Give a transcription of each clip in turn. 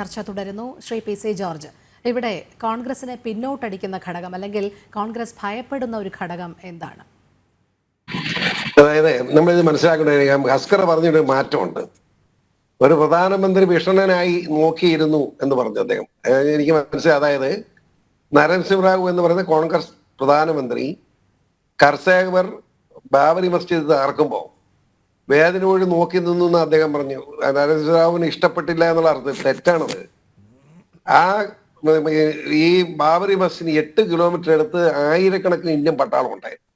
ചർച്ച തുടരുന്നു. Shri P C George, ഇവിടെ കോൺഗ്രസിനെ പിന്നോട്ടടിക്കുന്ന ഘടകം അല്ലെങ്കിൽ കോൺഗ്രസ് ഭയപ്പെടുന്ന ഒരു ഘടകം എന്താണ്? അതായത് നമ്മളിത് മനസ്സിലാക്കേണ്ട ഹസ്കർ പറഞ്ഞൊരു മാറ്റമുണ്ട്. ഒരു പ്രധാനമന്ത്രി ഭീഷണനായി നോക്കിയിരുന്നു എന്ന് പറഞ്ഞു അദ്ദേഹം. എനിക്ക് മനസ്സിലായി. അതായത് നരസിംഹറാവു എന്ന് പറയുന്ന കോൺഗ്രസ് പ്രധാനമന്ത്രി കർഷകർ ബാബരി മസ്ജിദ് തകർക്കുമ്പോൾ വേദനയോട് നോക്കി നിന്നു എന്ന് അദ്ദേഹം പറഞ്ഞു. നരസിംഹറാവുവിന് ഇഷ്ടപ്പെട്ടില്ല എന്നുള്ള അർത്ഥത്തിൽ തെറ്റാണത്. ആ ഈ ബാബരി മസ്ജിദിന് 8 കിലോമീറ്റർ അടുത്ത് ആയിരക്കണക്കിന് ഇന്ത്യൻ പട്ടാളം ഉണ്ടായിരുന്നു.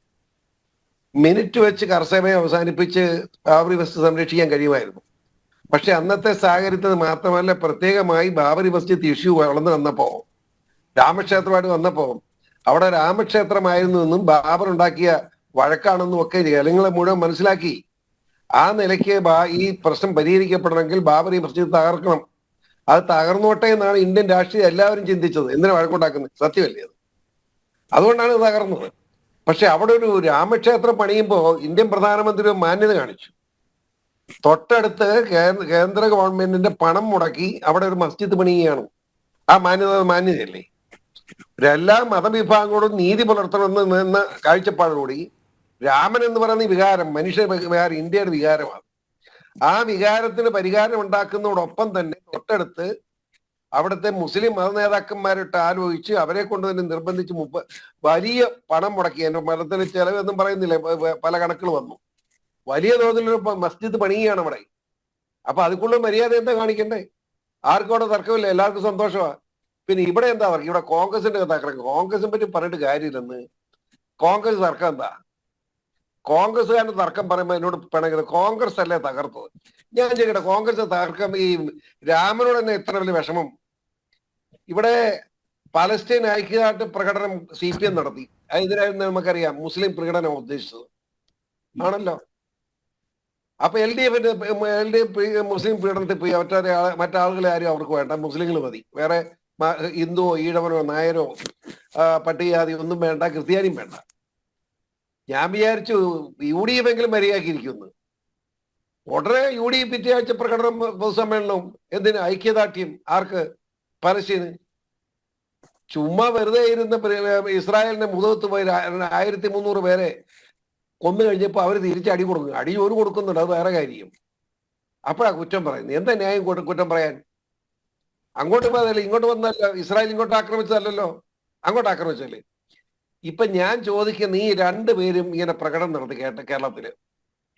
മിനിറ്റ് വെച്ച് കർഷകരെ അവസാനിപ്പിച്ച് ബാബരി മസ്ജിദ് സംരക്ഷിക്കാൻ കഴിയുമായിരുന്നു. പക്ഷെ അന്നത്തെ സാഹചര്യത്തിൽ മാത്രമല്ല, പ്രത്യേകമായി ബാബരി മസ്ജിദ് ഇഷ്യൂ വളർന്നു വന്നപ്പോ, രാമക്ഷേത്രമായിട്ട് വന്നപ്പോ, അവിടെ രാമക്ഷേത്രമായിരുന്നു എന്നും ബാബർ ഉണ്ടാക്കിയ വഴക്കാണെന്നും ഒക്കെ ജനങ്ങളെ മുഴുവൻ മനസ്സിലാക്കി. ആ നിലയ്ക്ക് ഈ പ്രശ്നം പരിഹരിക്കപ്പെടണമെങ്കിൽ ബാബരി മസ്ജിദ് തകർക്കണം. അത് തകർന്നോട്ടെ എന്നാണ് ഇന്ത്യൻ രാഷ്ട്രീയം എല്ലാവരും ചിന്തിച്ചത്. എന്തിനാ വഴക്കുണ്ടാക്കുന്നത്? സത്യമല്ലേ അത്? അതുകൊണ്ടാണ് ഇത് തകർന്നത്. പക്ഷെ അവിടെ ഒരു രാമക്ഷേത്രം പണിയുമ്പോൾ ഇന്ത്യൻ പ്രധാനമന്ത്രി മാന്യത കാണിച്ചു. തൊട്ടടുത്ത് കേന്ദ്ര ഗവൺമെന്റിന്റെ പണം മുടക്കി അവിടെ ഒരു മസ്ജിദ് പണിയുകയാണ്. ആ മാന്യതയല്ലേ? എല്ലാ മതവിഭാഗങ്ങളോടും നീതി പുലർത്തണമെന്ന് എന്ന കാഴ്ചപ്പാടോടുകൂടി രാമൻ എന്ന് പറയുന്ന വികാരം, മനുഷ്യ വികാരം, ഇന്ത്യയുടെ വികാരമാണ്. ആ വികാരത്തിന് പരിഹാരം ഉണ്ടാക്കുന്നതോടൊപ്പം തന്നെ തൊട്ടടുത്ത് അവിടുത്തെ മുസ്ലിം മത നേതാക്കന്മാരിട്ട് ആലോചിച്ച് അവരെ കൊണ്ട് തന്നെ നിർബന്ധിച്ച് വലിയ പണം മുടക്കി. എന്റെ മതത്തിന് ചെലവെന്നും പറയുന്നില്ല, പല കണക്കുകൾ വന്നു. വലിയ തോതിലൊരു മസ്ജിദ് പണിയുകയാണ് അവിടെ. അപ്പൊ അതിക്കുള്ള മര്യാദ എന്താ കാണിക്കണ്ടേ? ആർക്കും അവിടെ തർക്കമില്ല, എല്ലാവർക്കും സന്തോഷമാണ്. പിന്നെ ഇവിടെ എന്താ പറയുക? ഇവിടെ കോൺഗ്രസിന്റെ തർക്കം. കോൺഗ്രസിനെ പറ്റി പറഞ്ഞിട്ട് കാര്യമില്ലെന്ന്. കോൺഗ്രസ് തർക്കം എന്താ? കോൺഗ്രസ്സുകാരന് തർക്കം പറയുമ്പോൾ എന്നോട് പിണങ്ങുന്നത് കോൺഗ്രസ് അല്ലേ തകർത്തത്. ഞാൻ ചോദിക്കട്ടെ, കോൺഗ്രസ് തർക്കം ഈ രാമനോട് തന്നെ എത്ര വലിയ വിഷമം? ഇവിടെ പലസ്തീൻ ഐക്യദാർഢ്യ പ്രകടനം CPM നടത്തി. അതിനായിരുന്നു നമുക്കറിയാം മുസ്ലിം പ്രകടനം ഉദ്ദേശിച്ചത് ആണല്ലോ. അപ്പൊ LDF മുസ്ലിം പീഡനത്തിൽ പോയി മറ്റാളുകളെ ആരും അവർക്ക് വേണ്ട, മുസ്ലിങ്ങൾ മതി. വേറെ ഹിന്ദുവോ ഈഴവനോ നായരോ പട്ടികജാതി ഒന്നും വേണ്ട, ക്രിസ്ത്യാനിയും വേണ്ട. ഞാൻ വിചാരിച്ചു UDF എങ്കിലും മര്യാദക്കിരിക്കുന്നു. ഉടനെ UDF പിറ്റേയാഴ്ച പ്രകടനം, പൊതുസമ്മേളനവും. എന്തിന്? ഐക്യദാർഢ്യം. ആർക്ക്? പലസ്തീന്. ചുമ്മാ വെറുതെ ഇരുന്ന് ഇസ്രായേലിന്റെ മുഖത്ത് പോയി 1300 പേരെ കൊന്നു കഴിഞ്ഞപ്പോൾ അവർ തിരിച്ചടി കൊടുക്കും. അടി ഒരു കൊടുക്കുന്നുണ്ട്, അത് വേറെ കാര്യം. അപ്പോഴാ കുറ്റം പറയുന്നത്. എന്താ ന്യായം കുറ്റം പറയാൻ? അങ്ങോട്ട് പോയതല്ലേ, ഇങ്ങോട്ട് വന്നല്ലോ. ഇസ്രായേൽ ഇങ്ങോട്ട് ആക്രമിച്ചതല്ലോ, അങ്ങോട്ട് ആക്രമിച്ചല്ലേ. ഇപ്പൊ ഞാൻ ചോദിക്കുന്ന, ഈ രണ്ടുപേരും ഇങ്ങനെ പ്രകടനം നടത്തി കേരളത്തില്,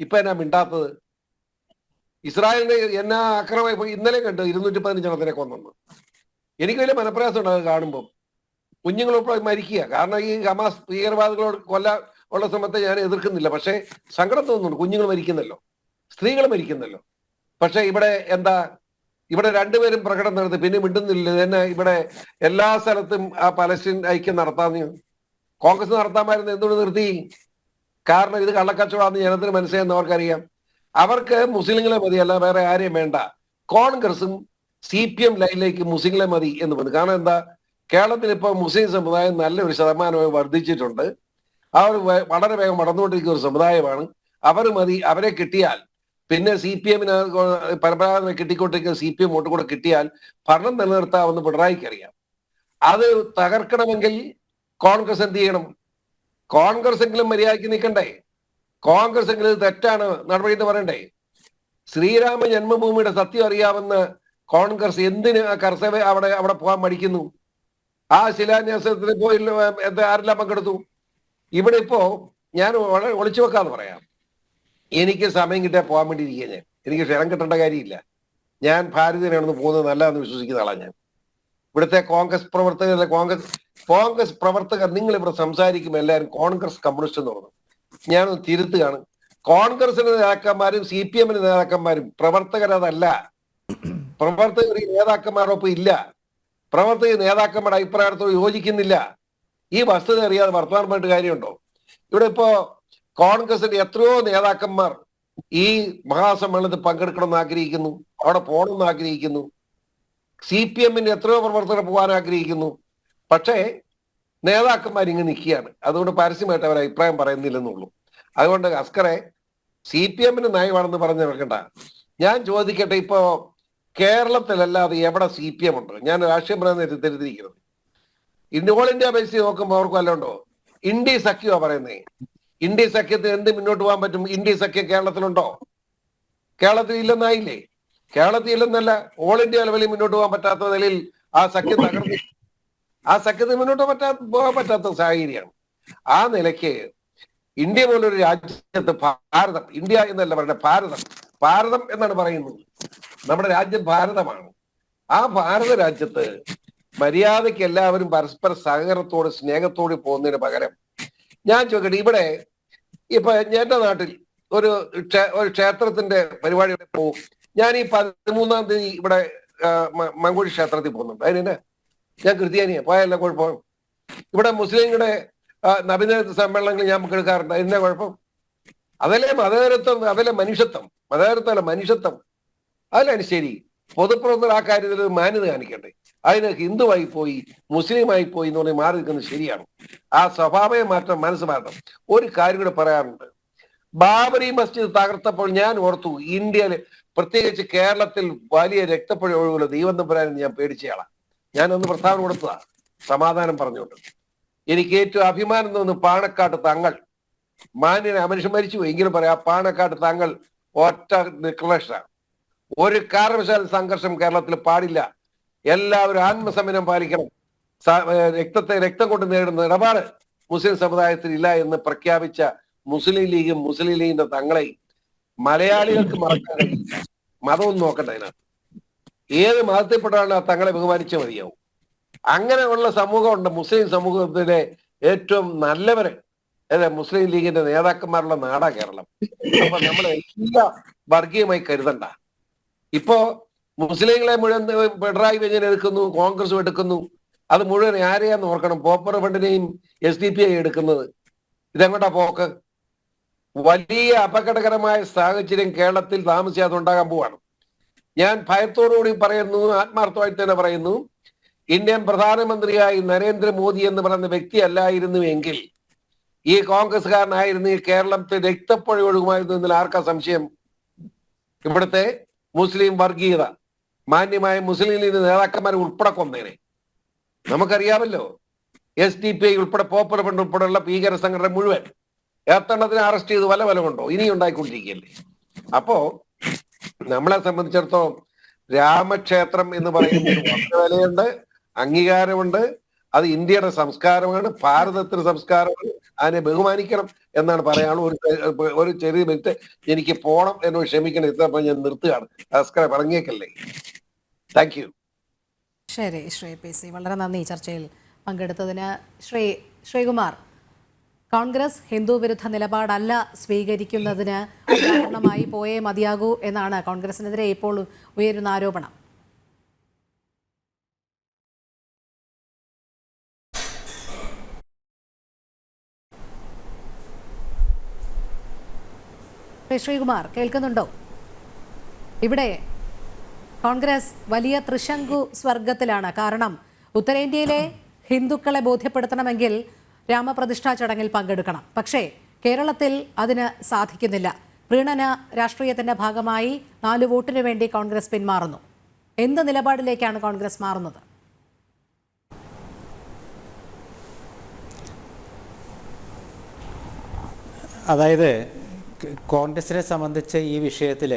ഇപ്പൊ എന്നാ മിണ്ടാത്തത്? ഇസ്രായേലിന്റെ എന്നാ ആക്രമണം ഇപ്പൊ ഇന്നലെ കണ്ടു, 215 ജനത്തിനെ കൊന്നു. എനിക്ക് വലിയ മനപ്രയാസം ഉണ്ടാകും കാണുമ്പോൾ. കുഞ്ഞുങ്ങളോട് മരിക്കുക. കാരണം ഈ ഹമാസ് ഭീകരവാദികളോട് ഉള്ള സമയത്ത് ഞാൻ എതിർക്കുന്നില്ല, പക്ഷെ സങ്കടം തോന്നുന്നുണ്ട്. കുഞ്ഞുങ്ങൾ മരിക്കുന്നല്ലോ, സ്ത്രീകൾ മരിക്കുന്നല്ലോ. പക്ഷെ ഇവിടെ എന്താ? ഇവിടെ രണ്ടുപേരും പ്രകടനം നടത്തി, പിന്നെ മിണ്ടുന്നില്ല. തന്നെ ഇവിടെ എല്ലാ സ്ഥലത്തും ആ പലസ്തീൻ ഐക്യം നടത്താന്ന് കോൺഗ്രസ് നടത്താമായിരുന്നു. എന്തുകൊണ്ട് നിർത്തി? കാരണം ഇത് കള്ളക്കച്ചവടമാണെന്ന് ജനത്തിന് മനസ്സിലായെന്ന് അവർക്കറിയാം. അവർക്ക് മുസ്ലിങ്ങളെ മതി, അല്ല വേറെ ആരെയും വേണ്ട. കോൺഗ്രസും CPM ലൈനിലേക്ക് മുസ്ലിങ്ങളെ മതി എന്ന് പറഞ്ഞു. കാരണം എന്താ? കേരളത്തിൽ ഇപ്പോൾ മുസ്ലിം സമുദായം നല്ലൊരു ശതമാനമായി വർദ്ധിച്ചിട്ടുണ്ട്. അവർ വളരെ വേഗം വളർന്നുകൊണ്ടിരിക്കുന്ന ഒരു സമുദായമാണ്. അവർ മതി, അവരെ കിട്ടിയാൽ പിന്നെ CPM-ന് പരമ്പരാഗതമായി കിട്ടിക്കൊണ്ടിരിക്കുന്ന CPM വോട്ട് കൂടെ കിട്ടിയാൽ ഭരണം നിലനിർത്താമെന്ന് പിണറായിക്ക് അറിയാം. അത് തകർക്കണമെങ്കിൽ കോൺഗ്രസ് എന്ത് ചെയ്യണം? കോൺഗ്രസ് എങ്കിലും മര്യാദയ്ക്ക് നിൽക്കണ്ടേ? കോൺഗ്രസ് എങ്കിലും ഇത് തെറ്റാണ് നടപടി എന്ന് പറയണ്ടേ? ശ്രീരാമ ജന്മഭൂമിയുടെ സത്യം അറിയാമെന്ന് കോൺഗ്രസ് എന്തിന് കർഷകരെ അവിടെ പോകാൻ മടിക്കുന്നു? ആ ശിലാന്യാസത്തിന് പോയി ആരെല്ലാം പങ്കെടുത്തു? ഇവിടെ ഇപ്പോ ഞാൻ വളരെ ഒളിച്ചു വെക്കാന്ന് പറയാം. എനിക്ക് സമയം കിട്ടിയാൽ പോകാൻ വേണ്ടി ഇരിക്കുക. എനിക്ക് ക്ഷണം കിട്ടേണ്ട കാര്യമില്ല. ഞാൻ ഭാരതീയനാണെന്ന് പോകുന്നത് നല്ലതെന്ന് വിശ്വസിക്കുന്ന ആളാണ് ഞാൻ. ഇവിടുത്തെ കോൺഗ്രസ് പ്രവർത്തകർ നിങ്ങൾ ഇവിടെ സംസാരിക്കുമ്പോൾ എല്ലാവരും കോൺഗ്രസ് കമ്മ്യൂണിസ്റ്റ് എന്ന് പറഞ്ഞു. ഞാനൊന്ന് തിരുത്തുകയാണ്. കോൺഗ്രസിന്റെ നേതാക്കന്മാരും CPM-ന്റെ നേതാക്കന്മാരും പ്രവർത്തകരതല്ല. പ്രവർത്തകർ ഈ നേതാക്കന്മാരൊപ്പം ഇല്ല. പ്രവർത്തക നേതാക്കന്മാരുടെ അഭിപ്രായത്തോട് യോജിക്കുന്നില്ല. ഈ വസ്തുത അറിയാതെ വർത്തമാനം പറഞ്ഞിട്ട് കാര്യമുണ്ടോ? ഇവിടെ ഇപ്പോ കോൺഗ്രസിന്റെ എത്രയോ നേതാക്കന്മാർ ഈ മഹാസമ്മേളനത്തിൽ പങ്കെടുക്കണമെന്ന് ആഗ്രഹിക്കുന്നു, അവിടെ പോകണമെന്ന് ആഗ്രഹിക്കുന്നു. CPM-ന്റെ എത്രയോ പ്രവർത്തകർ പോകാൻ ആഗ്രഹിക്കുന്നു. പക്ഷേ നേതാക്കന്മാർ ഇങ്ങനെ നിൽക്കുകയാണ്. അതുകൊണ്ട് പരസ്യമായിട്ട് അവർ അഭിപ്രായം പറയുന്നില്ലെന്നുള്ളൂ. അതുകൊണ്ട് അസ്കറെ CPM-ന്റെ നയമാണെന്ന് പറഞ്ഞു വെക്കണ്ട. ഞാൻ ചോദിക്കട്ടെ, ഇപ്പോ കേരളത്തിലല്ലാതെ എവിടെ CPM ഉണ്ട്? ഞാൻ രാഷ്ട്രീയം പറയുന്നത് തെറ്റിദ്ധരിക്കുന്നത്. ഓൾ ഇന്ത്യ ബേസിൽ നോക്കുമ്പോൾ അവർക്ക് വല്ലതുണ്ടോ? ഇന്ത്യ സഖ്യമാ പറയുന്നേ. ഇന്ത്യ സഖ്യത്തിന് എന്ത് മുന്നോട്ട് പോകാൻ പറ്റും? ഇന്ത്യ സഖ്യം കേരളത്തിലുണ്ടോ? കേരളത്തിൽ ഇല്ലെന്നായില്ലേ? കേരളത്തിൽ ഇല്ലെന്നല്ല, ഓൾ ഇന്ത്യ ലെവലിൽ മുന്നോട്ട് പോകാൻ പറ്റാത്ത നിലയിൽ ആ സഖ്യം തകർന്നു. ആ സഖ്യത്തിന് മുന്നോട്ട് പോകാൻ പറ്റാത്ത സാഹചര്യമാണ്. ആ നിലയ്ക്ക് ഇന്ത്യ പോലൊരു രാജ്യത്ത് ഭാരതം, ഇന്ത്യ എന്നല്ല പറയുന്നത്, ഭാരതം എന്നാണ് പറയുന്നത്. നമ്മുടെ രാജ്യം ഭാരതമാണ്. ആ ഭാരത രാജ്യത്ത് മര്യാദയ്ക്ക് എല്ലാവരും പരസ്പര സഹകരണത്തോട് സ്നേഹത്തോട് പോകുന്നതിന് പകരം ഞാൻ ചോദിക്കട്ടെ, ഇവിടെ ഇപ്പൊ എന്റെ നാട്ടിൽ ഒരു ക്ഷേത്രത്തിന്റെ പരിപാടി പോകും. ഞാൻ ഈ 13-ാം തീയതി ഇവിടെ മങ്കുഴി ക്ഷേത്രത്തിൽ പോകുന്നുണ്ട്. അതിന് ഞാൻ ക്രിസ്ത്യാനിയാ, പോയല്ല കുഴപ്പം. ഇവിടെ മുസ്ലിങ്ങളുടെ നബിദിന സമ്മേളനങ്ങൾ ഞാൻ പങ്കെടുക്കാറുണ്ട്. അതിന്റെ കുഴപ്പം? അതല്ലേ മതേതരത്വം, അതല്ലേ മനുഷ്യത്വം. മതേതരത്വമല്ല മനുഷ്യത്വം. അതല്ലാണ് ശരി. പൊതുപ്രവർത്തകർ ആ കാര്യത്തിൽ മാന്യത കാണിക്കട്ടെ. അതിന് ഹിന്ദുവായി പോയി മുസ്ലിമായി പോയി എന്ന് പറഞ്ഞാൽ മാറി നിൽക്കുന്നത് ശരിയാണ്. ആ സ്വഭാവയെ മാറ്റം, മനസ്സ് മാറ്റം. ഒരു കാര്യം കൂടെ പറയാറുണ്ട്. ബാബരി മസ്ജിദ് തകർത്തപ്പോൾ ഞാൻ ഓർത്തു, ഇന്ത്യയില് പ്രത്യേകിച്ച് കേരളത്തിൽ വലിയ രക്തപ്പുഴ ഒഴുകുള്ള ദൈവം തമ്പുരാനെന്ന് ഞാൻ പേടിച്ചയാളാണ്. ഞാനൊന്ന് പ്രസ്താവന കൊടുത്തതാ, സമാധാനം പറഞ്ഞുകൊണ്ട്. എനിക്ക് ഏറ്റവും അഭിമാനം തോന്നുന്നു പാണക്കാട്ട് തങ്ങൾ, മാന്യനെ മനുഷ്യൻ മരിച്ചു എങ്കിലും പറയാം, പാണക്കാട്ട് തങ്ങൾ ഒറ്റ ഡിക്ലറേഷനാണ്. ഒരു കാരണവശാലും സംഘർഷം കേരളത്തിൽ പാടില്ല, എല്ലാവരും ആത്മസമരം പാലിക്കണം, രക്തം കൊണ്ട് നേടുന്ന ഇടപാട് മുസ്ലിം സമുദായത്തിൽ ഇല്ല എന്ന് പ്രഖ്യാപിച്ച മുസ്ലിം ലീഗിന്റെ തങ്ങളെ മലയാളികൾക്ക് മറക്കാൻ കഴിയില്ല. മതമൊന്നും നോക്കട്ടെ അതിനകത്ത്. ഏത് മതത്തിൽപ്പെട്ടാണ് ആ തങ്ങളെ ബഹുമാനിച്ച മതിയാവും. അങ്ങനെയുള്ള സമൂഹമുണ്ട്. മുസ്ലിം സമൂഹത്തിലെ ഏറ്റവും നല്ലവര് മുസ്ലിം ലീഗിന്റെ നേതാക്കന്മാരുള്ള നാടാ കേരളം. അപ്പൊ നമ്മൾ എല്ലാം വർഗീയമായി കരുതണ്ട. ഇപ്പോ മുസ്ലിങ്ങളെ മുഴുവൻ പിണറായി വിജയൻ എടുക്കുന്നു, കോൺഗ്രസും എടുക്കുന്നു. അത് മുഴുവൻ ആരെയാന്ന് ഓർക്കണം. പോപ്പുലർ ഫ്രണ്ടിനെയും SDP എടുക്കുന്നത്. ഇതെങ്ങോട്ടാ പോക്ക്? വലിയ അപകടകരമായ സാഹചര്യം കേരളത്തിൽ താമസിയാതെ ഉണ്ടാകാൻ പോവാണ്. ഞാൻ ഭയത്തോടുകൂടി പറയുന്നു, ആത്മാർത്ഥമായിട്ട് തന്നെ പറയുന്നു, ഇന്ത്യൻ പ്രധാനമന്ത്രിയായി നരേന്ദ്രമോദി എന്ന് പറയുന്ന വ്യക്തി അല്ലായിരുന്നുവെങ്കിൽ, ഈ കോൺഗ്രസ്സുകാരനായിരുന്നു, ഈ കേരളത്തിൽ രക്തപ്പുഴ ഒഴുകുമായിരുന്നു എന്നതിൽ ആർക്കാ സംശയം? ഇവിടുത്തെ മുസ്ലിം വർഗീയത, മാന്യമായ മുസ്ലിം ലീഗ് നേതാക്കന്മാരെ ഉൾപ്പെടെ കൊന്നേനെ. നമുക്കറിയാമല്ലോ, SDP ഉൾപ്പെടെ പോപ്പുലർ ഫ്രണ്ട് ഉൾപ്പെടെയുള്ള ഭീകര സംഘടന മുഴുവൻ എത്രണ്ണത്തിന് അറസ്റ്റ് ചെയ്ത് വല കൊണ്ടോ ഇനി ഉണ്ടായിക്കൊണ്ടിരിക്കുകയല്ലേ. അപ്പോ നമ്മളെ സംബന്ധിച്ചിടത്തോളം രാമക്ഷേത്രം എന്ന് പറയുന്നത് വളരെ വിലയുണ്ട്, അംഗീകാരമുണ്ട്. അത് ഇന്ത്യയുടെ സംസ്കാരമാണ്, ഭാരതത്തിന്റെ സംസ്കാരമാണ്. അതിനെ ബഹുമാനിക്കണം എന്നാണ് പറയാനുള്ളത്. ഒരു ചെറിയ മിനിറ്റ് എനിക്ക് പോണം, എന്നോട് ക്ഷമിക്കണം. ഇത്രപ്പം ഞാൻ നിർത്തുകയാണ്. നമസ്കാരം, പറഞ്ഞേക്കല്ലേ. Thank you. ശരി ശ്രീ PC, വളരെ നന്ദി ചർച്ചയിൽ പങ്കെടുത്തതിന്. ശ്രീകുമാർ, കോൺഗ്രസ് ഹിന്ദു വിരുദ്ധ നിലപാടല്ല സ്വീകരിക്കുന്നതിന് ഉദാഹരണമായി പോയേ മതിയാകൂ എന്നാണ് കോൺഗ്രസിനെതിരെ ഇപ്പോൾ ഉയരുന്ന ആരോപണം. ശ്രീകുമാർ കേൾക്കുന്നുണ്ടോ? ഇവിടെ കോൺഗ്രസ് വലിയ ത്രിശങ്കു സ്വർഗത്തിലാണ്. കാരണം ഉത്തരേന്ത്യയിലെ ഹിന്ദുക്കളെ ബോധ്യപ്പെടുത്തണമെങ്കിൽ രാമപ്രതിഷ്ഠാ ചടങ്ങിൽ പങ്കെടുക്കണം. പക്ഷേ കേരളത്തിൽ അതിന് സാധിക്കുന്നില്ല. പ്രീണന രാഷ്ട്രീയത്തിന്റെ ഭാഗമായി 4 വോട്ടിന് വേണ്ടി കോൺഗ്രസ് പിന്മാറുന്നു. എന്ത് നിലപാടിലേക്കാണ് കോൺഗ്രസ് മാറുന്നത്? അതായത് കോൺഗ്രസിനെ സംബന്ധിച്ച് ഈ വിഷയത്തിൽ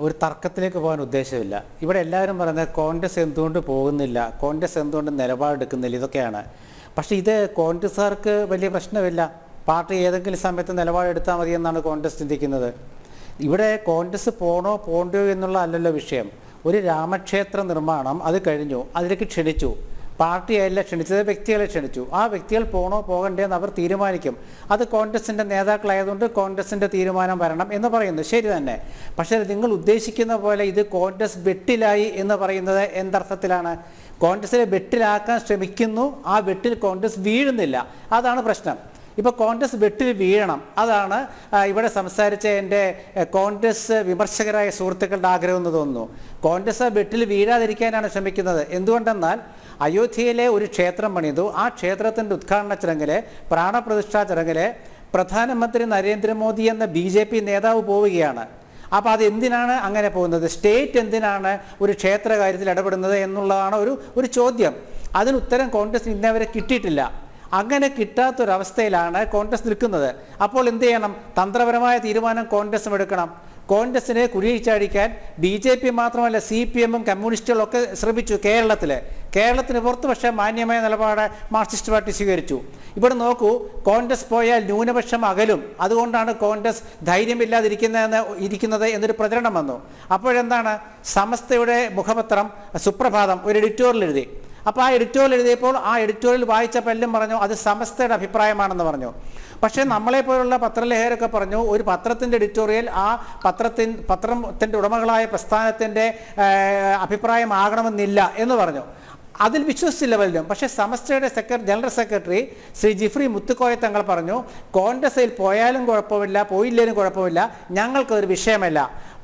ഒരു തർക്കത്തിലേക്ക് പോകാൻ ഉദ്ദേശമില്ല. ഇവിടെ എല്ലാവരും പറയുന്നത് കോൺഗ്രസ് എന്തുകൊണ്ട് പോകുന്നില്ല, കോൺഗ്രസ് എന്തുകൊണ്ട് നിലപാടെടുക്കുന്നില്ല, ഇതൊക്കെയാണ്. പക്ഷേ ഇത് കോൺഗ്രസ്സുകാർക്ക് വലിയ പ്രശ്നമില്ല. പാർട്ടി ഏതെങ്കിലും സമയത്ത് നിലപാടെടുത്താൽ മതി എന്നാണ് കോൺഗ്രസ് ചിന്തിക്കുന്നത്. ഇവിടെ കോൺഗ്രസ് പോണ്ടോ എന്നുള്ള അല്ലല്ലോ വിഷയം. ഒരു രാമക്ഷേത്ര നിർമ്മാണം അത് കഴിഞ്ഞു, അതിലേക്ക് ക്ഷണിച്ചു. പാർട്ടിയല്ല ക്ഷണിച്ചത്, വ്യക്തികളെ ക്ഷണിച്ചു. ആ വ്യക്തികൾ പോകണ്ടേ എന്ന് അവർ തീരുമാനിക്കും. അത് കോൺഗ്രസിൻ്റെ നേതാക്കളായതുകൊണ്ട് കോൺഗ്രസിൻ്റെ തീരുമാനം വരണം എന്ന് പറയുന്നു. ശരി തന്നെ. പക്ഷേ നിങ്ങൾ ഉദ്ദേശിക്കുന്ന പോലെ ഇത് കോൺഗ്രസ് വെട്ടിലായി എന്ന് പറയുന്നത് എന്തർത്ഥത്തിലാണ്? കോൺഗ്രസിനെ വെട്ടിലാക്കാൻ ശ്രമിക്കുന്നു, ആ വെട്ടിൽ കോൺഗ്രസ് വീഴുന്നില്ല. അതാണ് പ്രശ്നം. ഇപ്പോൾ കോൺഗ്രസ് വെട്ടിൽ വീഴണം, അതാണ് ഇവിടെ സംസാരിച്ച എൻ്റെ കോൺഗ്രസ് വിമർശകരായ സുഹൃത്തുക്കളുടെ ആഗ്രഹം എന്ന് തോന്നുന്നു. കോൺഗ്രസ് ആ വെട്ടിൽ വീഴാതിരിക്കാനാണ് ശ്രമിക്കുന്നത്. എന്തുകൊണ്ടെന്നാൽ അയോധ്യയിലെ ഒരു ക്ഷേത്രം പണിതു. ആ ക്ഷേത്രത്തിൻ്റെ ഉദ്ഘാടന ചടങ്ങിലെ പ്രാണപ്രതിഷ്ഠാ ചടങ്ങിലെ പ്രധാനമന്ത്രി നരേന്ദ്രമോദി എന്ന BJP നേതാവ് പോവുകയാണ്. അപ്പോൾ അത് എന്തിനാണ് അങ്ങനെ പോകുന്നത്? സ്റ്റേറ്റ് എന്തിനാണ് ഒരു ക്ഷേത്ര കാര്യത്തിൽ ഇടപെടുന്നത് എന്നുള്ളതാണ് ഒരു ചോദ്യം. അതിന് ഉത്തരം കോൺഗ്രസ് ഇന്നവരെ കിട്ടിയിട്ടില്ല. അങ്ങനെ കിട്ടാത്തൊരവസ്ഥയിലാണ് കോൺഗ്രസ് നിൽക്കുന്നത്. അപ്പോൾ എന്ത് ചെയ്യണം? തന്ത്രപരമായ തീരുമാനം കോൺഗ്രസും എടുക്കണം. കോൺഗ്രസിനെ കുഴിച്ചടിക്കാൻ BJP മാത്രമല്ല CPM കമ്മ്യൂണിസ്റ്റുകളൊക്കെ ശ്രമിച്ചു. കേരളത്തിന് പുറത്ത് പക്ഷേ മാന്യമായ നിലപാട് മാർക്സിസ്റ്റ് പാർട്ടി സ്വീകരിച്ചു. ഇവിടെ നോക്കൂ, കോൺഗ്രസ് പോയാൽ ന്യൂനപക്ഷം അകലും, അതുകൊണ്ടാണ് കോൺഗ്രസ് ധൈര്യമില്ലാതിരിക്കുന്നത് എന്നൊരു പ്രചരണം വന്നു. അപ്പോഴെന്താണ്? സമസ്തയുടെ മുഖപത്രം സുപ്രഭാതം ഒരു എഡിറ്റോറിയൽ എഴുതി. അപ്പോൾ ആ എഡിറ്റോറിയൽ എഴുതിയപ്പോൾ ആ എഡിറ്റോറിയൽ വായിച്ചപ്പോൾ എല്ലാം പറഞ്ഞു അത് സമസ്തയുടെ അഭിപ്രായമാണെന്ന് പറഞ്ഞു. പക്ഷേ നമ്മളെപ്പോലുള്ള പത്രലേഖകരൊക്കെ പറഞ്ഞു ഒരു പത്രത്തിൻ്റെ എഡിറ്റോറിയൽ ആ പത്രത്തിൻ്റെ ഉടമകളായ പ്രസ്ഥാനത്തിൻ്റെ അഭിപ്രായമാകണമെന്നില്ല എന്ന് പറഞ്ഞു. അതിൽ വിശ്വസിച്ചില്ല പലരും. പക്ഷേ സമസ്തയുടെ ജനറൽ സെക്രട്ടറി ശ്രീ ജിഫ്രി മുത്തുക്കോയ തങ്ങൾ പറഞ്ഞു കോൺഗ്രസിൽ പോയാലും കുഴപ്പമില്ല, പോയില്ലേലും കുഴപ്പമില്ല, ഞങ്ങൾക്കൊരു വിഷയമല്ല.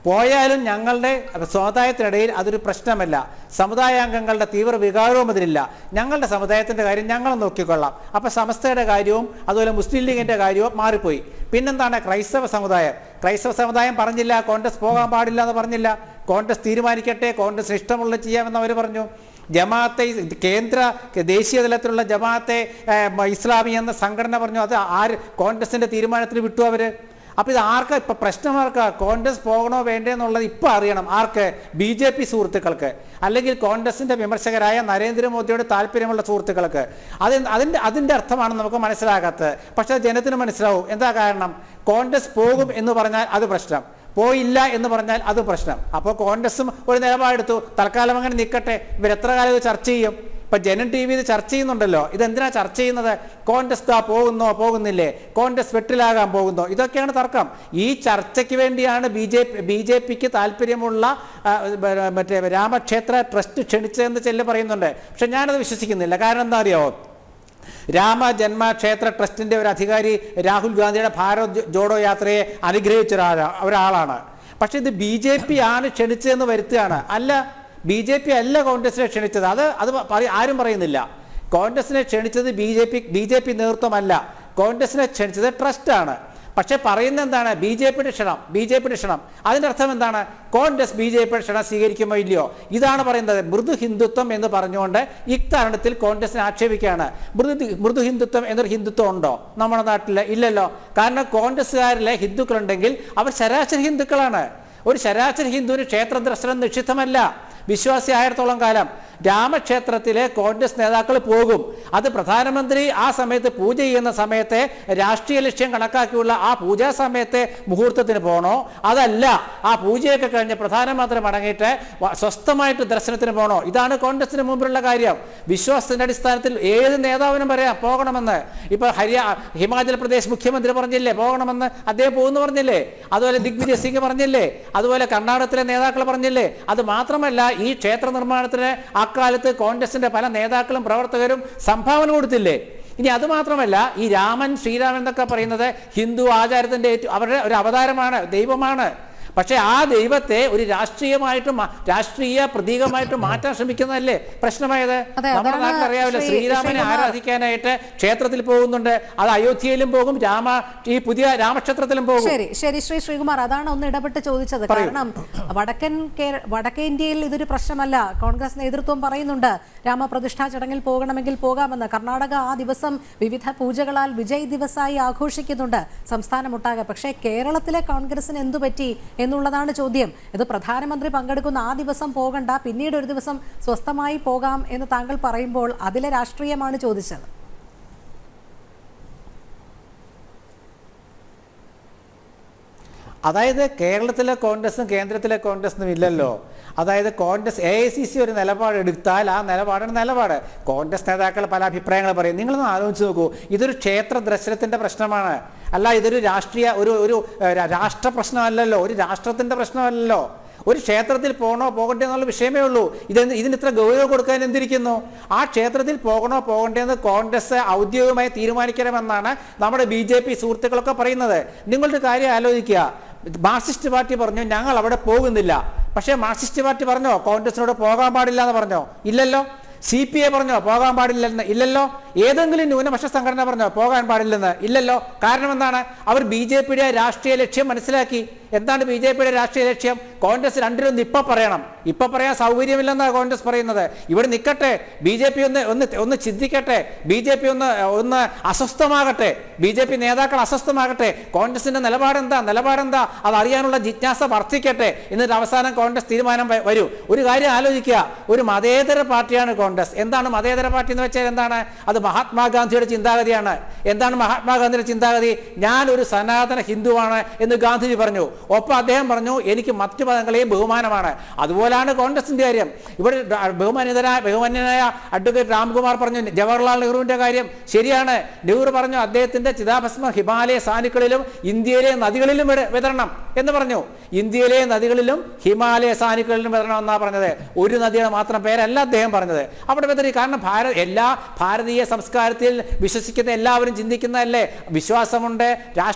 പോയാലും ഞങ്ങളുടെ സമുദായത്തിനിടയിൽ അതൊരു പ്രശ്നമല്ല. സമുദായാംഗങ്ങളുടെ തീവ്ര വികാരവും അതിലില്ല. ഞങ്ങളുടെ സമുദായത്തിൻ്റെ കാര്യം ഞങ്ങൾ നോക്കിക്കൊള്ളാം. അപ്പോൾ സമസ്തയുടെ കാര്യവും അതുപോലെ മുസ്ലിം ലീഗിൻ്റെ കാര്യവും മാറിപ്പോയി. പിന്നെന്താണ്? ക്രൈസ്തവ സമുദായം പറഞ്ഞില്ല കോൺഗ്രസ് പോകാൻ പാടില്ല എന്ന് പറഞ്ഞില്ല. കോൺഗ്രസ് തീരുമാനിക്കട്ടെ, കോൺഗ്രസ് ഇഷ്ടമുള്ള ചെയ്യാമെന്ന് അവർ പറഞ്ഞു. ജമാഅത്തെ കേന്ദ്ര ദേശീയ തലത്തിലുള്ള ജമാഅത്തെ ഇസ്ലാമി എന്ന സംഘടന പറഞ്ഞു അത് കോൺഗ്രസിൻ്റെ തീരുമാനത്തിന് വിട്ടു അവർ. അപ്പോൾ ഇത് ആർക്കാ ഇപ്പം പ്രശ്നം? ആർക്കാ കോൺഗ്രസ് പോകണോ വേണ്ടേ എന്നുള്ളത് ഇപ്പം അറിയണം. ആർക്ക്? BJP സുഹൃത്തുക്കൾക്ക്, അല്ലെങ്കിൽ കോൺഗ്രസിൻ്റെ വിമർശകരായ നരേന്ദ്രമോദിയോട് താല്പര്യമുള്ള സുഹൃത്തുക്കൾക്ക്. അതിൻ്റെ അർത്ഥമാണ് നമുക്ക് മനസ്സിലാകാത്തത്. പക്ഷേ ജനത്തിന് മനസ്സിലാവും. എന്താ കാരണം? കോൺഗ്രസ് പോകും എന്ന് പറഞ്ഞാൽ അത് പ്രശ്നം, പോയില്ല എന്ന് പറഞ്ഞാൽ അത് പ്രശ്നം. അപ്പോൾ കോൺഗ്രസും ഒരു നിലപാടെടുത്തു, തൽക്കാലം അങ്ങനെ നിൽക്കട്ടെ, ഇവരെത്ര കാലം ഇത് ചർച്ച ചെയ്യും? ഇപ്പം ജനം TV ഇത് ചർച്ച ചെയ്യുന്നുണ്ടല്ലോ. ഇതെന്തിനാ ചർച്ച ചെയ്യുന്നത്? കോൺഗ്രസ് പോകുന്നോ പോകുന്നില്ലേ, കോൺഗ്രസ് വെട്ടിലാകാൻ പോകുന്നോ, ഇതൊക്കെയാണ് തർക്കം. ഈ ചർച്ചയ്ക്ക് വേണ്ടിയാണ് BJPക്ക് താല്പര്യമുള്ള മറ്റേ രാമക്ഷേത്ര ട്രസ്റ്റ് ക്ഷണിച്ചതെന്ന് ചെല്ല് പറയുന്നുണ്ട്. പക്ഷെ ഞാനത് വിശ്വസിക്കുന്നില്ല. കാരണം എന്താ അറിയാമോ? രാമജന്മക്ഷേത്ര ട്രസ്റ്റിൻ്റെ ഒരു അധികാരി രാഹുൽ ഗാന്ധിയുടെ ഭാരത് ജോഡോ യാത്രയെ അനുഗ്രഹിച്ച ഒരാളാണ്. പക്ഷെ ഇത് BJP ആണ് ക്ഷണിച്ചതെന്ന് വരുത്തുകയാണ്. അല്ല, BJP അല്ല കോൺഗ്രസിനെ ക്ഷണിച്ചത്. അത് ആരും പറയുന്നില്ല. കോൺഗ്രസിനെ ക്ഷണിച്ചത് BJP നേതൃത്വമല്ല, കോൺഗ്രസിനെ ക്ഷണിച്ചത് ട്രസ്റ്റാണ്. പക്ഷെ പറയുന്ന എന്താണ്? BJPയുടെ ക്ഷണം. അതിൻ്റെ അർത്ഥം എന്താണ്? കോൺഗ്രസ് BJPയുടെ ക്ഷണം സ്വീകരിക്കുമോ ഇല്ലയോ? ഇതാണ് പറയുന്നത്. മൃദു ഹിന്ദുത്വം എന്ന് പറഞ്ഞുകൊണ്ട് ഇക്കാരണത്തിൽ കോൺഗ്രസിനെ ആക്ഷേപിക്കുകയാണ്. മൃദു ഹിന്ദുത്വം എന്നൊരു ഹിന്ദുത്വം ഉണ്ടോ നമ്മുടെ നാട്ടിൽ? ഇല്ലല്ലോ. കാരണം കോൺഗ്രസ്സുകാരിലെ ഹിന്ദുക്കളുണ്ടെങ്കിൽ അവർ ശരാശരി ഹിന്ദുക്കളാണ്. ഒരു ശരാശരി ഹിന്ദുവിന് ക്ഷേത്ര ദർശനം നിഷിദ്ധമല്ല. വിശ്വാസിയായിടത്തോളം കാലം രാമക്ഷേത്രത്തിലെ കോൺഗ്രസ് നേതാക്കൾ പോകും. അത് പ്രധാനമന്ത്രി ആ സമയത്ത് പൂജ ചെയ്യുന്ന സമയത്തെ രാഷ്ട്രീയ ലക്ഷ്യം കണക്കാക്കിയുള്ള ആ പൂജാ സമയത്തെ മുഹൂർത്തത്തിന് പോകണോ, അതല്ല ആ പൂജയൊക്കെ കഴിഞ്ഞ് പ്രധാനമന്ത്രി മടങ്ങിയിട്ട് സ്വസ്ഥമായിട്ട് ദർശനത്തിന് പോകണോ? ഇതാണ് കോൺഗ്രസിന് മുമ്പിലുള്ള കാര്യം. വിശ്വാസത്തിന്റെ അടിസ്ഥാനത്തിൽ ഏത് നേതാവിനും പറയാം പോകണമെന്ന്. ഇപ്പോൾ ഹിമാചൽ പ്രദേശ് മുഖ്യമന്ത്രി പറഞ്ഞില്ലേ പോകണമെന്ന്, അദ്ദേഹം പോകുന്നു പറഞ്ഞില്ലേ. അതുപോലെ ദിഗ്വിജയ് സിംഗ് പറഞ്ഞില്ലേ. അതുപോലെ കർണാടകത്തിലെ നേതാക്കൾ പറഞ്ഞില്ലേ. അത് മാത്രമല്ല, ഈ ക്ഷേത്ര നിർമ്മാണത്തിന് അക്കാലത്ത് കോൺഗ്രസിന്റെ പല നേതാക്കളും പ്രവർത്തകരും സംഭാവന കൊടുത്തില്ലേ. ഇനി അതുമാത്രമല്ല, ഈ ശ്രീരാമൻ എന്നൊക്കെ പറയുന്നത് ഹിന്ദു ആചാരത്തിന്റെ അവരുടെ ഒരു അവതാരമാണ്, ദൈവമാണ്. പക്ഷെ ആ ദൈവത്തെ ഒരു രാഷ്ട്രീയ പ്രതീകമായിട്ട് മാറ്റാൻ ശ്രമിക്കുന്നതല്ലേ പ്രശ്നമായത്? നമ്മുടെ നാട്ടിൽ അറിയാവില്ല, ശ്രീരാമനെ ആരാധിക്കാനായിട്ട് ക്ഷേത്രത്തിൽ പോകുന്നുണ്ട്. അത് അയോധ്യയിലും പോകും, ഈ പുതിയ രാമക്ഷേത്രത്തിലും പോകും. ശരി ശ്രീ ശ്രീകുമാർ, അതാണ് ഒന്ന് ഇടപെട്ട് ചോദിച്ചത്. കാരണം വടക്കേ ഇന്ത്യയിൽ ഇതൊരു പ്രശ്നമല്ല. കോൺഗ്രസ് നേതൃത്വം പറയുന്നുണ്ട് രാമപ്രതിഷ്ഠാ ചടങ്ങിൽ പോകണമെങ്കിൽ പോകാമെന്ന്. കർണാടക ആ ദിവസം വിവിധ പൂജകളാൽ വിജയ് ദിവസായി ആഘോഷിക്കുന്നുണ്ട് സംസ്ഥാനമൊട്ടാകെ. പക്ഷേ കേരളത്തിലെ കോൺഗ്രസിന് എന്തു പറ്റി എന്നുള്ളതാണ് ചോദ്യം. ഇത് പ്രധാനമന്ത്രി പങ്കെടുക്കുന്ന ആ ദിവസം പോകണ്ട, പിന്നീട് ഒരു ദിവസം സ്വസ്ഥമായി പോകാം എന്ന് താങ്കൾ പറയുമ്പോൾ അതിലെ രാഷ്ട്രീയമാണ് ചോദിച്ചത്. അതായത് കേരളത്തിലെ കോൺഗ്രസും കേന്ദ്രത്തിലെ കോൺഗ്രസിനും ഇല്ലല്ലോ. അതായത് കോൺഗ്രസ് AICC ഒരു നിലപാടെടുത്താൽ ആ നിലപാട് കോൺഗ്രസ് നേതാക്കൾ പല അഭിപ്രായങ്ങൾ പറയും. നിങ്ങളൊന്ന് ആലോചിച്ച് നോക്കൂ, ഇതൊരു ക്ഷേത്ര ദർശനത്തിൻ്റെ പ്രശ്നമാണ്. അല്ല, ഇതൊരു ഒരു രാഷ്ട്ര പ്രശ്നമല്ലല്ലോ, ഒരു രാഷ്ട്രത്തിൻ്റെ പ്രശ്നമല്ലല്ലോ. ഒരു ക്ഷേത്രത്തിൽ പോകണോ പോകണ്ടേ എന്നുള്ള വിഷയമേ ഉള്ളൂ. ഇതിന് ഇത്ര ഗൗരവം കൊടുക്കാൻ എന്തിരിക്കുന്നു? ആ ക്ഷേത്രത്തിൽ പോകണോ പോകണ്ടേന്ന് കോൺഗ്രസ് ഔദ്യോഗികമായി തീരുമാനിക്കണമെന്നാണ് നമ്മുടെ BJP സുഹൃത്തുക്കളൊക്കെ പറയുന്നത്. നിങ്ങളുടെ കാര്യം ആലോചിക്കുക. മാർക്സിസ്റ്റ് പാർട്ടി പറഞ്ഞു ഞങ്ങൾ അവിടെ പോകുന്നില്ല. പക്ഷേ മാർക്സിസ്റ്റ് പാർട്ടി പറഞ്ഞോ കോൺഗ്രസിനോട് പോകാൻ പാടില്ല എന്ന് പറഞ്ഞോ? ഇല്ലല്ലോ. CPI പറഞ്ഞോ പോകാൻ പാടില്ലെന്ന്? ഇല്ലല്ലോ. ഏതെങ്കിലും ന്യൂനപക്ഷ സംഘടന പറഞ്ഞോ പോകാൻ പാടില്ലെന്ന്? ഇല്ലല്ലോ. കാരണം എന്താണ്? അവർ BJPയുടെ രാഷ്ട്രീയ ലക്ഷ്യം മനസ്സിലാക്കി. എന്താണ് ബി ജെ പിയുടെ രാഷ്ട്രീയ ലക്ഷ്യം? കോൺഗ്രസ് രണ്ടിലൊന്ന് ഇപ്പൊ പറയണം. ഇപ്പൊ പറയാൻ സൗകര്യമില്ലെന്നാണ് കോൺഗ്രസ് പറയുന്നത്. ഇവിടെ നിൽക്കട്ടെ, ബി ജെ പി ഒന്ന് ചിന്തിക്കട്ടെ, ബി ജെ പി ഒന്ന് അസ്വസ്ഥമാകട്ടെ, ബി ജെ പി നേതാക്കൾ അസ്വസ്ഥമാകട്ടെ, കോൺഗ്രസിന്റെ നിലപാടെന്താ അതറിയാനുള്ള ജിജ്ഞാസ വർദ്ധിക്കട്ടെ. എന്നിട്ട് അവസാനം കോൺഗ്രസ് തീരുമാനം വരൂ. ഒരു കാര്യം ആലോചിക്കുക, ഒരു മതേതര പാർട്ടിയാണ് കോൺഗ്രസ്. എന്താണ് മതേതര പാർട്ടി എന്ന് വെച്ചാൽ എന്താണ്? അത് മഹാത്മാഗാന്ധിയുടെ ചിന്താഗതിയാണ്. എന്താണ് മഹാത്മാഗാന്ധിയുടെ ചിന്താഗതി? ഞാൻ ഒരു സനാതന ഹിന്ദുവാണ് എന്ന് ഗാന്ധിജി പറഞ്ഞു. ഒപ്പം അദ്ദേഹം പറഞ്ഞു എനിക്ക് മറ്റു മതങ്ങളെയും ബഹുമാനമാണ്. അതുപോലാണ് കോൺഗ്രസിന്റെ കാര്യം. ഇവിടെ ബഹുമാന്യനായ അഡ്വക്കേറ്റ് രാംകുമാർ പറഞ്ഞു ജവഹർലാൽ നെഹ്റുവിന്റെ കാര്യം ശരിയാണ്. നെഹ്റു പറഞ്ഞു അദ്ദേഹത്തിന്റെ ചിതാഭസ്മം ഹിമാലയ സാനുക്കളിലും ഇന്ത്യയിലെ നദികളിലും വിതരണം എന്ന് പറഞ്ഞു. ഇന്ത്യയിലെ നദികളിലും ഹിമാലയ സാനുക്കളിലും വിതരണം എന്നാ പറഞ്ഞത്. ഒരു നദിയുടെ മാത്രം പേരല്ല അദ്ദേഹം പറഞ്ഞത്. അവിടെ വിതറി. കാരണം എല്ലാ ഭാരതീയ സംസ്കാരത്തിൽ വിശ്വസിക്കുന്ന എല്ലാവരും ചിന്തിക്കുന്നതല്ലേ? വിശ്വാസമുണ്ട്,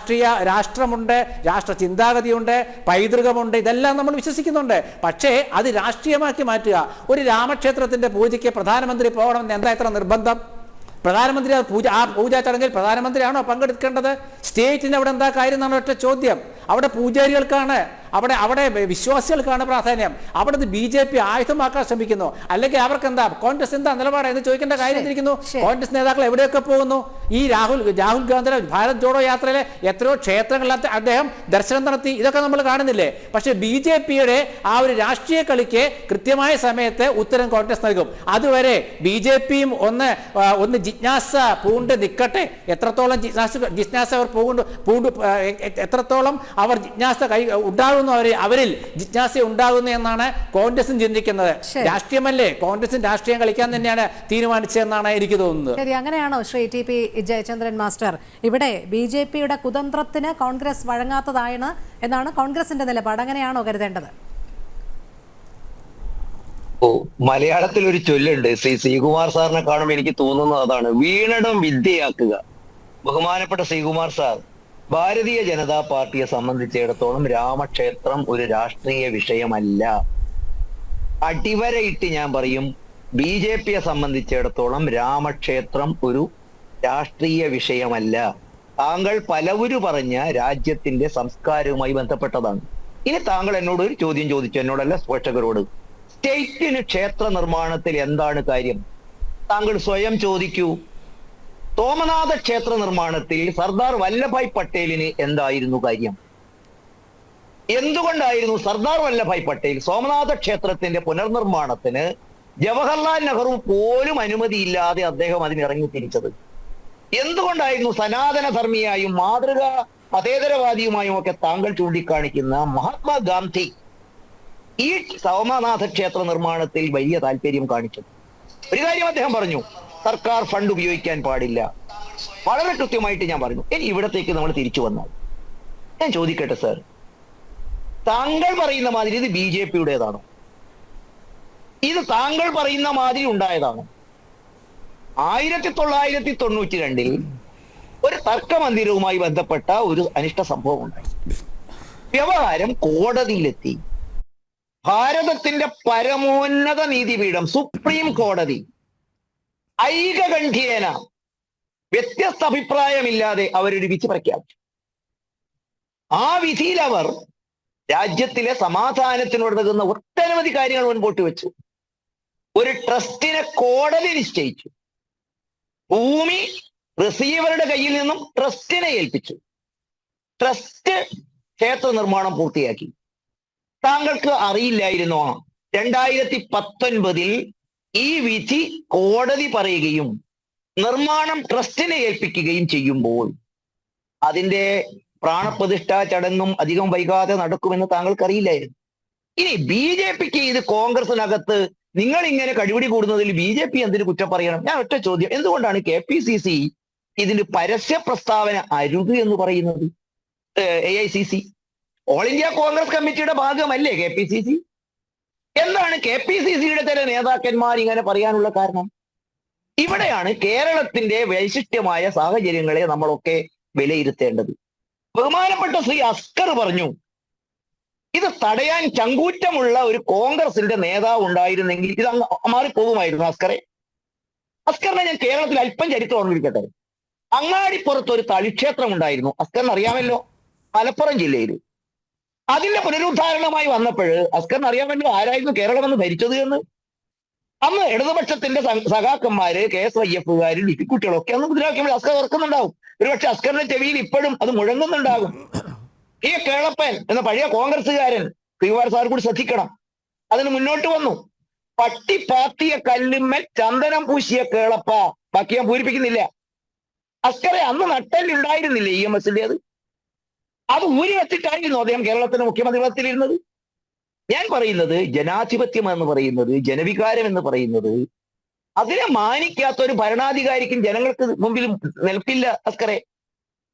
രാഷ്ട്രമുണ്ട്, രാഷ്ട്ര ചിന്താഗതിയുണ്ട്, പൈതൃകമുണ്ട്, ഇതെല്ലാം നമ്മൾ വിശ്വസിക്കുന്നുണ്ട്. പക്ഷേ അത് രാഷ്ട്രീയമാക്കി മാറ്റുക. ഒരു രാമക്ഷേത്രത്തിന്റെ പൂജയ്ക്ക് പ്രധാനമന്ത്രി പോകണമെന്ന് എന്താ ഇത്ര നിർബന്ധം? പ്രധാനമന്ത്രി ആ പൂജാ ചടങ്ങിൽ പ്രധാനമന്ത്രിയാണോ പങ്കെടുക്കേണ്ടത്? സ്റ്റേറ്റിന് അവിടെ എന്താ കാര്യം എന്നാണ് ഒറ്റ ചോദ്യം. അവിടെ പൂജാരികൾക്കാണ്, അവിടെ വിശ്വാസികൾക്കാണ് പ്രാധാന്യം. അവിടെ ബി ജെ പി ആയുധമാക്കാൻ ശ്രമിക്കുന്നു. അല്ലെങ്കിൽ അവർക്ക് എന്താ, കോൺഗ്രസ് എന്താ നിലപാട് എന്ന് ചോദിക്കേണ്ട കാര്യം ഇരിക്കുന്നു. കോൺഗ്രസ് നേതാക്കൾ എവിടെയൊക്കെ പോകുന്നു? ഈ രാഹുൽ ഗാന്ധിയുടെ ഭാരത് ജോഡോ യാത്രയിലെ എത്രയോ ക്ഷേത്രങ്ങളിൽ അദ്ദേഹം ദർശനം നടത്തി. ഇതൊക്കെ നമ്മൾ കാണുന്നില്ലേ? പക്ഷെ ബി ജെ പിയുടെ ആ ഒരു രാഷ്ട്രീയ കളിക്ക് കൃത്യമായ സമയത്ത് ഉത്തരം കോൺഗ്രസ് നൽകും. അതുവരെ ബി ജെ പിയും ഒന്ന് ജിജ്ഞാസ പൂണ്ട് നിൽക്കട്ടെ. എത്രത്തോളം ജിജ്ഞാസ അവർ പൂണ്ട് എത്രത്തോളം അവർ ജിജ്ഞാസ ഉണ്ടാകുന്നു, അവരിൽ ജിജ്ഞാസ ഉണ്ടാകുന്നു എന്നാണ് കോൺഗ്രസും ചിന്തിക്കുന്നത്. രാഷ്ട്രീയമല്ലേ, കോൺഗ്രസും രാഷ്ട്രീയം കളിക്കാൻ തന്നെയാണ് തീരുമാനിച്ചതെന്നാണ് എനിക്ക് തോന്നുന്നത്. ശരി, അങ്ങനെയാണോ Shri T P Jayachandran master? ഇവിടെ ബി ജെ പിയുടെ കുതന്ത്രത്തിന് കോൺഗ്രസ് വഴങ്ങാത്തതാണ് എന്നാണ് കോൺഗ്രസിന്റെ നിലപാട്. അങ്ങനെയാണോ കരുതേണ്ടത്? മലയാളത്തിൽ ഒരു ചൊല്ലുണ്ട്, ശ്രീകുമാർ സാറിനെ കാണുമ്പോൾ എനിക്ക് തോന്നുന്നത് അതാണ്, വീണടം വിദ്യയാക്കുക. ബഹുമാനപ്പെട്ട ശ്രീകുമാർ സാർ, ഭാരതീയ ജനതാ പാർട്ടിയെ സംബന്ധിച്ചിടത്തോളം രാമക്ഷേത്രം ഒരു രാഷ്ട്രീയ വിഷയമല്ല. അടിവരയിട്ട് ഞാൻ പറയും, ബി ജെ പിയെ സംബന്ധിച്ചിടത്തോളം രാമക്ഷേത്രം ഒരു രാഷ്ട്രീയ വിഷയമല്ല. താങ്കൾ പലവരും പറഞ്ഞ രാജ്യത്തിന്റെ സംസ്കാരവുമായി ബന്ധപ്പെട്ടതാണ്. ഇനി താങ്കൾ എന്നോട് ഒരു ചോദ്യം ചോദിച്ചു, എന്നോടല്ല സ്പോഷകരോട്. സ്റ്റേറ്റിന് ക്ഷേത്ര നിർമ്മാണത്തിൽ എന്താണ് കാര്യം? താങ്കൾ സ്വയം ചോദിക്കൂ. സോമനാഥ ക്ഷേത്ര നിർമ്മാണത്തിൽ സർദാർ വല്ലഭായ് പട്ടേലിന് എന്തായിരുന്നു കാര്യം? എന്തുകൊണ്ടായിരുന്നു സർദാർ വല്ലഭായ് പട്ടേൽ സോമനാഥ ക്ഷേത്രത്തിന്റെ പുനർനിർമ്മാണത്തിന് ജവഹർലാൽ നെഹ്റു പോലും അനുമതിയില്ലാതെ അദ്ദേഹം അതിനിറങ്ങി തിരിച്ചത്? എന്തുകൊണ്ടായിരുന്നു സനാതന ധർമ്മിയായും മാതൃകാ മതേതരവാദിയുമായും ഒക്കെ താങ്കൾ ചൂണ്ടിക്കാണിക്കുന്ന മഹാത്മാഗാന്ധി ഈ സോമനാഥ ക്ഷേത്ര നിർമ്മാണത്തിൽ വലിയ താല്പര്യം കാണിച്ചത്? ഒരു കാര്യം അദ്ദേഹം പറഞ്ഞു, സർക്കാർ ഫണ്ട് ഉപയോഗിക്കാൻ പാടില്ല. വളരെ കൃത്യമായിട്ട് ഞാൻ പറഞ്ഞു. ഇനി ഇവിടത്തേക്ക് നമ്മൾ തിരിച്ചു വന്നാൽ ഞാൻ ചോദിക്കട്ടെ സാർ, താങ്കൾ പറയുന്ന മാതിരി ഇത് ബി ജെ പിയുടേതാണോ? ഇത് താങ്കൾ പറയുന്ന മാതിരി ഉണ്ടായതാണോ? 1992 ഒരു തർക്കമന്ദിരവുമായി ബന്ധപ്പെട്ട ഒരു അനിഷ്ട സംഭവം ഉണ്ടായി. വ്യവഹാരം കോടതിയിലെത്തി. ഭാരതത്തിന്റെ പരമോന്നത നീതിപീഠം സുപ്രീം കോടതി ഐകകണ്ഠ്യേന വ്യത്യസ്ത അഭിപ്രായമില്ലാതെ അവരൊരു വിധി പ്രഖ്യാപിച്ചു. ആ വിധിയിൽ അവർ രാജ്യത്തിലെ സമാധാനത്തിനുതകുന്ന ഒട്ടനവധി കാര്യങ്ങൾ മുൻപോട്ട് വെച്ചു. ഒരു ട്രസ്റ്റിനെ കോടതി നിശ്ചയിച്ചു. ഭൂമി റിസീവറുടെ കയ്യിൽ നിന്നും ട്രസ്റ്റിനെ ഏൽപ്പിച്ചു. ട്രസ്റ്റ് ക്ഷേത്ര നിർമ്മാണം പൂർത്തിയാക്കി. താങ്കൾക്ക് അറിയില്ലായിരുന്നോ 2019 ഈ വിധി കോടതി പറയുകയും നിർമ്മാണം ട്രസ്റ്റിനെ ഏൽപ്പിക്കുകയും ചെയ്യുമ്പോൾ അതിന്റെ പ്രാണപ്രതിഷ്ഠാ ചടങ്ങും അധികം വൈകാതെ നടക്കുമെന്ന് താങ്കൾക്ക് അറിയില്ലായിരുന്നു? ഇനി ബി ജെ പിക്ക് ഇത് കോൺഗ്രസിനകത്ത് നിങ്ങൾ ഇങ്ങനെ കഴിവിടി കൂടുന്നതിൽ ബി ജെ പി എന്തിനു കുറ്റം പറയണം? ഞാൻ ഒറ്റ ചോദ്യം, എന്തുകൊണ്ടാണ് KPCC ഇതിന് പരസ്യ പ്രസ്താവന അരുത് എന്ന് പറയുന്നത്? AICC ഓൾ ഇന്ത്യ കോൺഗ്രസ് കമ്മിറ്റിയുടെ ഭാഗമല്ലേ KPCC? എന്താണ് KPCCയുടെ ചില നേതാക്കന്മാർ ഇങ്ങനെ പറയാനുള്ള കാരണം? ഇവിടെയാണ് കേരളത്തിന്റെ വൈശിഷ്ട്യമായ സാഹചര്യങ്ങളെ നമ്മളൊക്കെ വിലയിരുത്തേണ്ടത്. ബഹുമാനപ്പെട്ട ശ്രീ അസ്കർ പറഞ്ഞു, ഇത് തടയാൻ ചങ്കൂറ്റമുള്ള ഒരു കോൺഗ്രസിന്റെ നേതാവ് ഉണ്ടായിരുന്നെങ്കിൽ ഇത് മാറിപ്പോകുമായിരുന്നു. അസ്കറിനെ ഞാൻ കേരളത്തിൽ അല്പം ചരിത്രം ഓർമ്മിപ്പിക്കട്ടെ. അങ്ങാടിപ്പുറത്ത് ഒരു തളിക്ഷേത്രം ഉണ്ടായിരുന്നു. അസ്കറിന് അറിയാമല്ലോ, മലപ്പുറം ജില്ലയിൽ. അതിന്റെ പുനരുദ്ധാരണമായി വന്നപ്പോൾ അസ്കറിന് അറിയാൻ വേണ്ടി ആരായിരുന്നു കേരളം എന്ന് ഭരിച്ചത് എന്ന്. അന്ന് ഇടതുപക്ഷത്തിന്റെ സഖാക്കന്മാര്, KSYF-കാര്, ലിപിക്കുട്ടികളൊക്കെ അന്ന് മുദ്രാവാക്യം അസ്കർ ഓർക്കുന്നുണ്ടാവും. ഒരുപക്ഷെ അസ്കറിന്റെ ചെവിയിൽ ഇപ്പോഴും അത് മുഴങ്ങുന്നുണ്ടാകും. ഈ കേളപ്പൻ എന്ന പഴയ കോൺഗ്രസ്സുകാരൻ ശ്രീകുമാർ സാർ കൂടി ശ്രദ്ധിക്കണം, അതിന് മുന്നോട്ട് വന്നു. പട്ടി പാത്തിയ കല്ലുമ്മൽ ചന്ദനം പൂശിയ കേളപ്പ. ബാക്കി ഞാൻ പൂരിപ്പിക്കുന്നില്ല. അസ്കറെ അന്ന് നട്ടല്ലുണ്ടായിരുന്നില്ലേ EMS-ന്റെ? അത് ഊരി വെച്ചിട്ടായിരുന്നു അദ്ദേഹം കേരളത്തിന്റെ മുഖ്യമന്ത്രി പദത്തിലിരുന്നത്. ഞാൻ പറയുന്നത് ജനാധിപത്യം എന്ന് പറയുന്നത്, ജനവികാരം എന്ന് പറയുന്നത്, അതിനെ മാനിക്കാത്ത ഒരു ഭരണാധികാരിക്കും ജനങ്ങൾക്ക് മുമ്പിൽ നിൽക്കില്ല അസ്കറെ.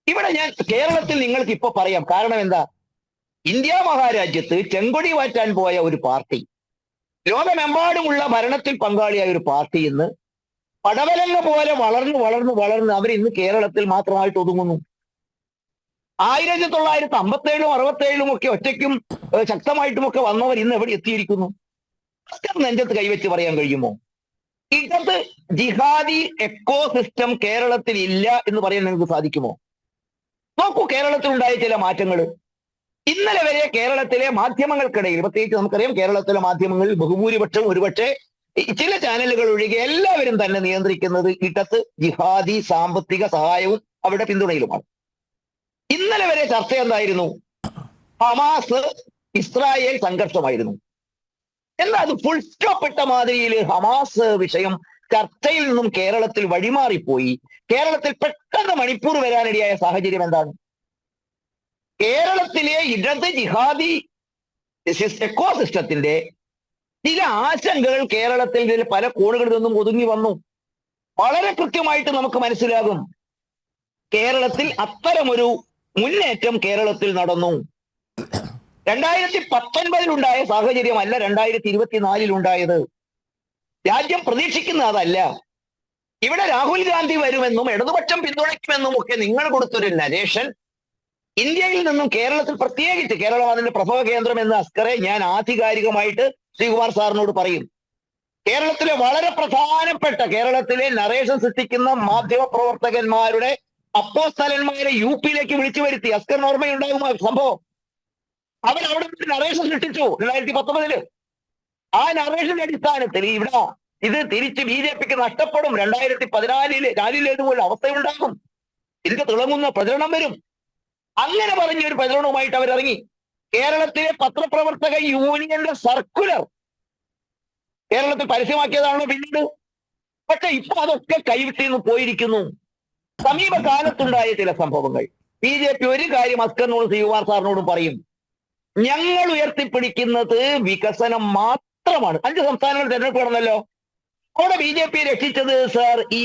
ഇവിടെ ഞാൻ കേരളത്തിൽ നിങ്ങൾക്ക് ഇപ്പൊ പറയാം. കാരണം എന്താ? ഇന്ത്യ മഹാരാജ്യത്ത് ചെങ്കൊടി വാറ്റാൻ പോയ ഒരു പാർട്ടി, ലോകമെമ്പാടുമുള്ള ഭരണത്തിൽ പങ്കാളിയായ ഒരു പാർട്ടി ഇന്ന് പടവലങ്ങ പോലെ വളർന്ന് അവർ ഇന്ന് കേരളത്തിൽ മാത്രമായിട്ട് ഒതുങ്ങുന്നു. 1957 67 ഒക്കെ ഒറ്റയ്ക്കും ശക്തമായിട്ടുമൊക്കെ വന്നവർ ഇന്ന് എവിടെ എത്തിയിരിക്കുന്നു? നെഞ്ചത്ത് കൈവച്ച് പറയാൻ കഴിയുമോ? ഇടത് ജിഹാദി എക്കോ സിസ്റ്റം കേരളത്തിൽ ഇല്ല എന്ന് പറയാൻ നിങ്ങൾക്ക് സാധിക്കുമോ? നോക്കൂ കേരളത്തിൽ ഉണ്ടായ ചില മാറ്റങ്ങൾ. ഇന്നലെ വരെ കേരളത്തിലെ മാധ്യമങ്ങൾക്കിടയിൽ, പ്രത്യേകിച്ച് നമുക്കറിയാം കേരളത്തിലെ മാധ്യമങ്ങളിൽ ബഹുഭൂരിപക്ഷം, ഒരുപക്ഷെ ചില ചാനലുകൾ ഒഴികെ എല്ലാവരും തന്നെ നിയന്ത്രിക്കുന്നത് ഇടത് ജിഹാദി സാമ്പത്തിക സഹായവും അവരുടെ പിന്തുണയിലുമാണ്. ഇന്നലെ വരെ ചർച്ച എന്തായിരുന്നു? ഹമാസ് ഇസ്രായേൽ സംഘർഷമായിരുന്നു. എന്നാൽ അത് ഫുൾ സ്റ്റോപ്പ് ഇട്ട മാതിരിയിൽ ഹമാസ് വിഷയം ചർച്ചയിൽ നിന്നും കേരളത്തിൽ വഴിമാറിപ്പോയി. കേരളത്തിൽ പെട്ടെന്ന് മണിപ്പൂർ വരാനിടയായ സാഹചര്യം എന്താണ്? കേരളത്തിലെ ഇടത് ജിഹാദി എക്കോ സിസ്റ്റത്തിന്റെ ചില ആശങ്കകൾ കേരളത്തിൽ പല കോണുകളിൽ നിന്നും ഒതുങ്ങി വന്നു. വളരെ കൃത്യമായിട്ട് നമുക്ക് മനസ്സിലാകും കേരളത്തിൽ അത്തരമൊരു മുന്നേറ്റം കേരളത്തിൽ നടന്നു. 2019 ഉണ്ടായ സാഹചര്യമല്ല 2024 ഉണ്ടായത്. രാജ്യം പ്രതീക്ഷിക്കുന്ന അതല്ല. ഇവിടെ രാഹുൽ ഗാന്ധി വരുമെന്നും ഇടതുപക്ഷം പിന്തുണയ്ക്കുമെന്നും ഒക്കെ നിങ്ങൾ കൊടുത്തൊരു നരേഷൻ ഇന്ത്യയിൽ നിന്നും കേരളത്തിൽ, പ്രത്യേകിച്ച് കേരളം അതിന്റെ പ്രഭവ കേന്ദ്രം എന്ന് അസ്കറെ ഞാൻ ആധികാരികമായിട്ട് ശ്രീകുമാർ സാറിനോട് പറയും. കേരളത്തിലെ വളരെ പ്രധാനപ്പെട്ട, കേരളത്തിലെ നരേഷൻ സൃഷ്ടിക്കുന്ന മാധ്യമ പ്രവർത്തകന്മാരുടെ അപ്പോസ്തലന്മാരെ UP-യിലേക്ക് വിളിച്ചു വരുത്തി. അസ്കറിന് ഓർമ്മയുണ്ടാകും ആ സംഭവം. അവരവിടെ നരേഷൻ സൃഷ്ടിച്ചു 2019. ആ നരേഷന്റെ അടിസ്ഥാനത്തിൽ ഇവിടെ ഇത് തിരിച്ച് BJP-ക്ക് നഷ്ടപ്പെടും. 2014 അവസ്ഥയുണ്ടാകും. ഇതിന്റെ തിളങ്ങുന്ന പ്രചരണം വരും. അങ്ങനെ പറഞ്ഞൊരു പ്രചരണവുമായിട്ട് അവരിറങ്ങി. കേരളത്തിലെ പത്രപ്രവർത്തക യൂണിയന്റെ സർക്കുലർ കേരളത്തിൽ പരസ്യമാക്കിയതാണോ പിന്നീട്? പക്ഷെ ഇപ്പൊ അതൊക്കെ കൈവിട്ടിന്ന് പോയിരിക്കുന്നു. സമീപകാലത്തുണ്ടായ ചില സംഭവങ്ങൾ. BJP ഒരു കാര്യം അസ്കറിനോടും ശ്രീകുമാർ സാറിനോടും പറയും, ഞങ്ങൾ ഉയർത്തിപ്പിടിക്കുന്നത് വികസനം മാത്രമാണ്. 5 സംസ്ഥാനങ്ങൾ തെരഞ്ഞെടുപ്പ് നടന്നല്ലോ. അവിടെ BJP രക്ഷിച്ചത് സാർ ഈ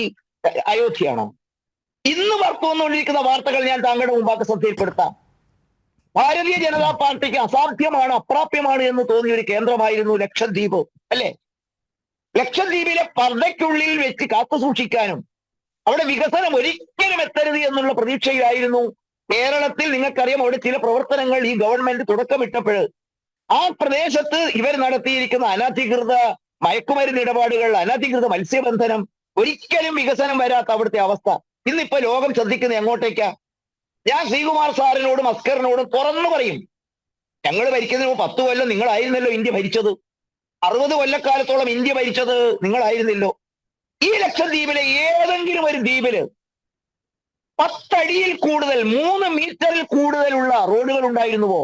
അയോധ്യയാണോ? ഇന്ന് വന്നുകൊണ്ടിരിക്കുന്ന വാർത്തകൾ ഞാൻ താങ്കളുടെ മുമ്പാക്ക് ശ്രദ്ധയിൽപ്പെടുത്താം. ഭാരതീയ ജനതാ പാർട്ടിക്ക് അസാധ്യമാണ്, അപ്രാപ്യമാണ് എന്ന് തോന്നിയ ഒരു കേന്ദ്രമായിരുന്നു ലക്ഷദ്വീപ്, അല്ലെ? ലക്ഷദ്വീപിലെ പർദ്ദയ്ക്കുള്ളിൽ വെച്ച് കാത്തു സൂക്ഷിക്കാനും അവിടെ വികസനം ഒരിക്കലും എത്തരുത് എന്നുള്ള പ്രതീക്ഷയിലായിരുന്നു കേരളത്തിൽ. നിങ്ങൾക്കറിയാം അവിടെ ചില പ്രവർത്തനങ്ങൾ ഈ ഗവൺമെന്റ് തുടക്കമിട്ടപ്പോൾ ആ പ്രദേശത്ത് ഇവർ നടത്തിയിരിക്കുന്ന അനധികൃത മയക്കുമരുന്ന് ഇടപാടുകൾ, അനധികൃത മത്സ്യബന്ധനം, ഒരിക്കലും വികസനം വരാത്ത അവിടുത്തെ അവസ്ഥ. ഇന്നിപ്പോ ലോകം ശ്രദ്ധിക്കുന്നത് എങ്ങോട്ടേക്കാ? ഞാൻ ശ്രീകുമാർ സാറിനോടും അസ്കറിനോടും തുറന്നു പറയും, ഞങ്ങൾ ഭരിക്കുന്നതിന് 10 കൊല്ലം നിങ്ങളായിരുന്നല്ലോ ഇന്ത്യ ഭരിച്ചത്. 60 കൊല്ലക്കാലത്തോളം ഇന്ത്യ ഭരിച്ചത് നിങ്ങളായിരുന്നല്ലോ. ഈ ലക്ഷദ്വീപിലെ ഏതെങ്കിലും ഒരു ദ്വീപില് 10 അടിയിൽ കൂടുതൽ, 3 മീറ്ററിൽ കൂടുതലുള്ള റോഡുകൾ ഉണ്ടായിരുന്നുവോ?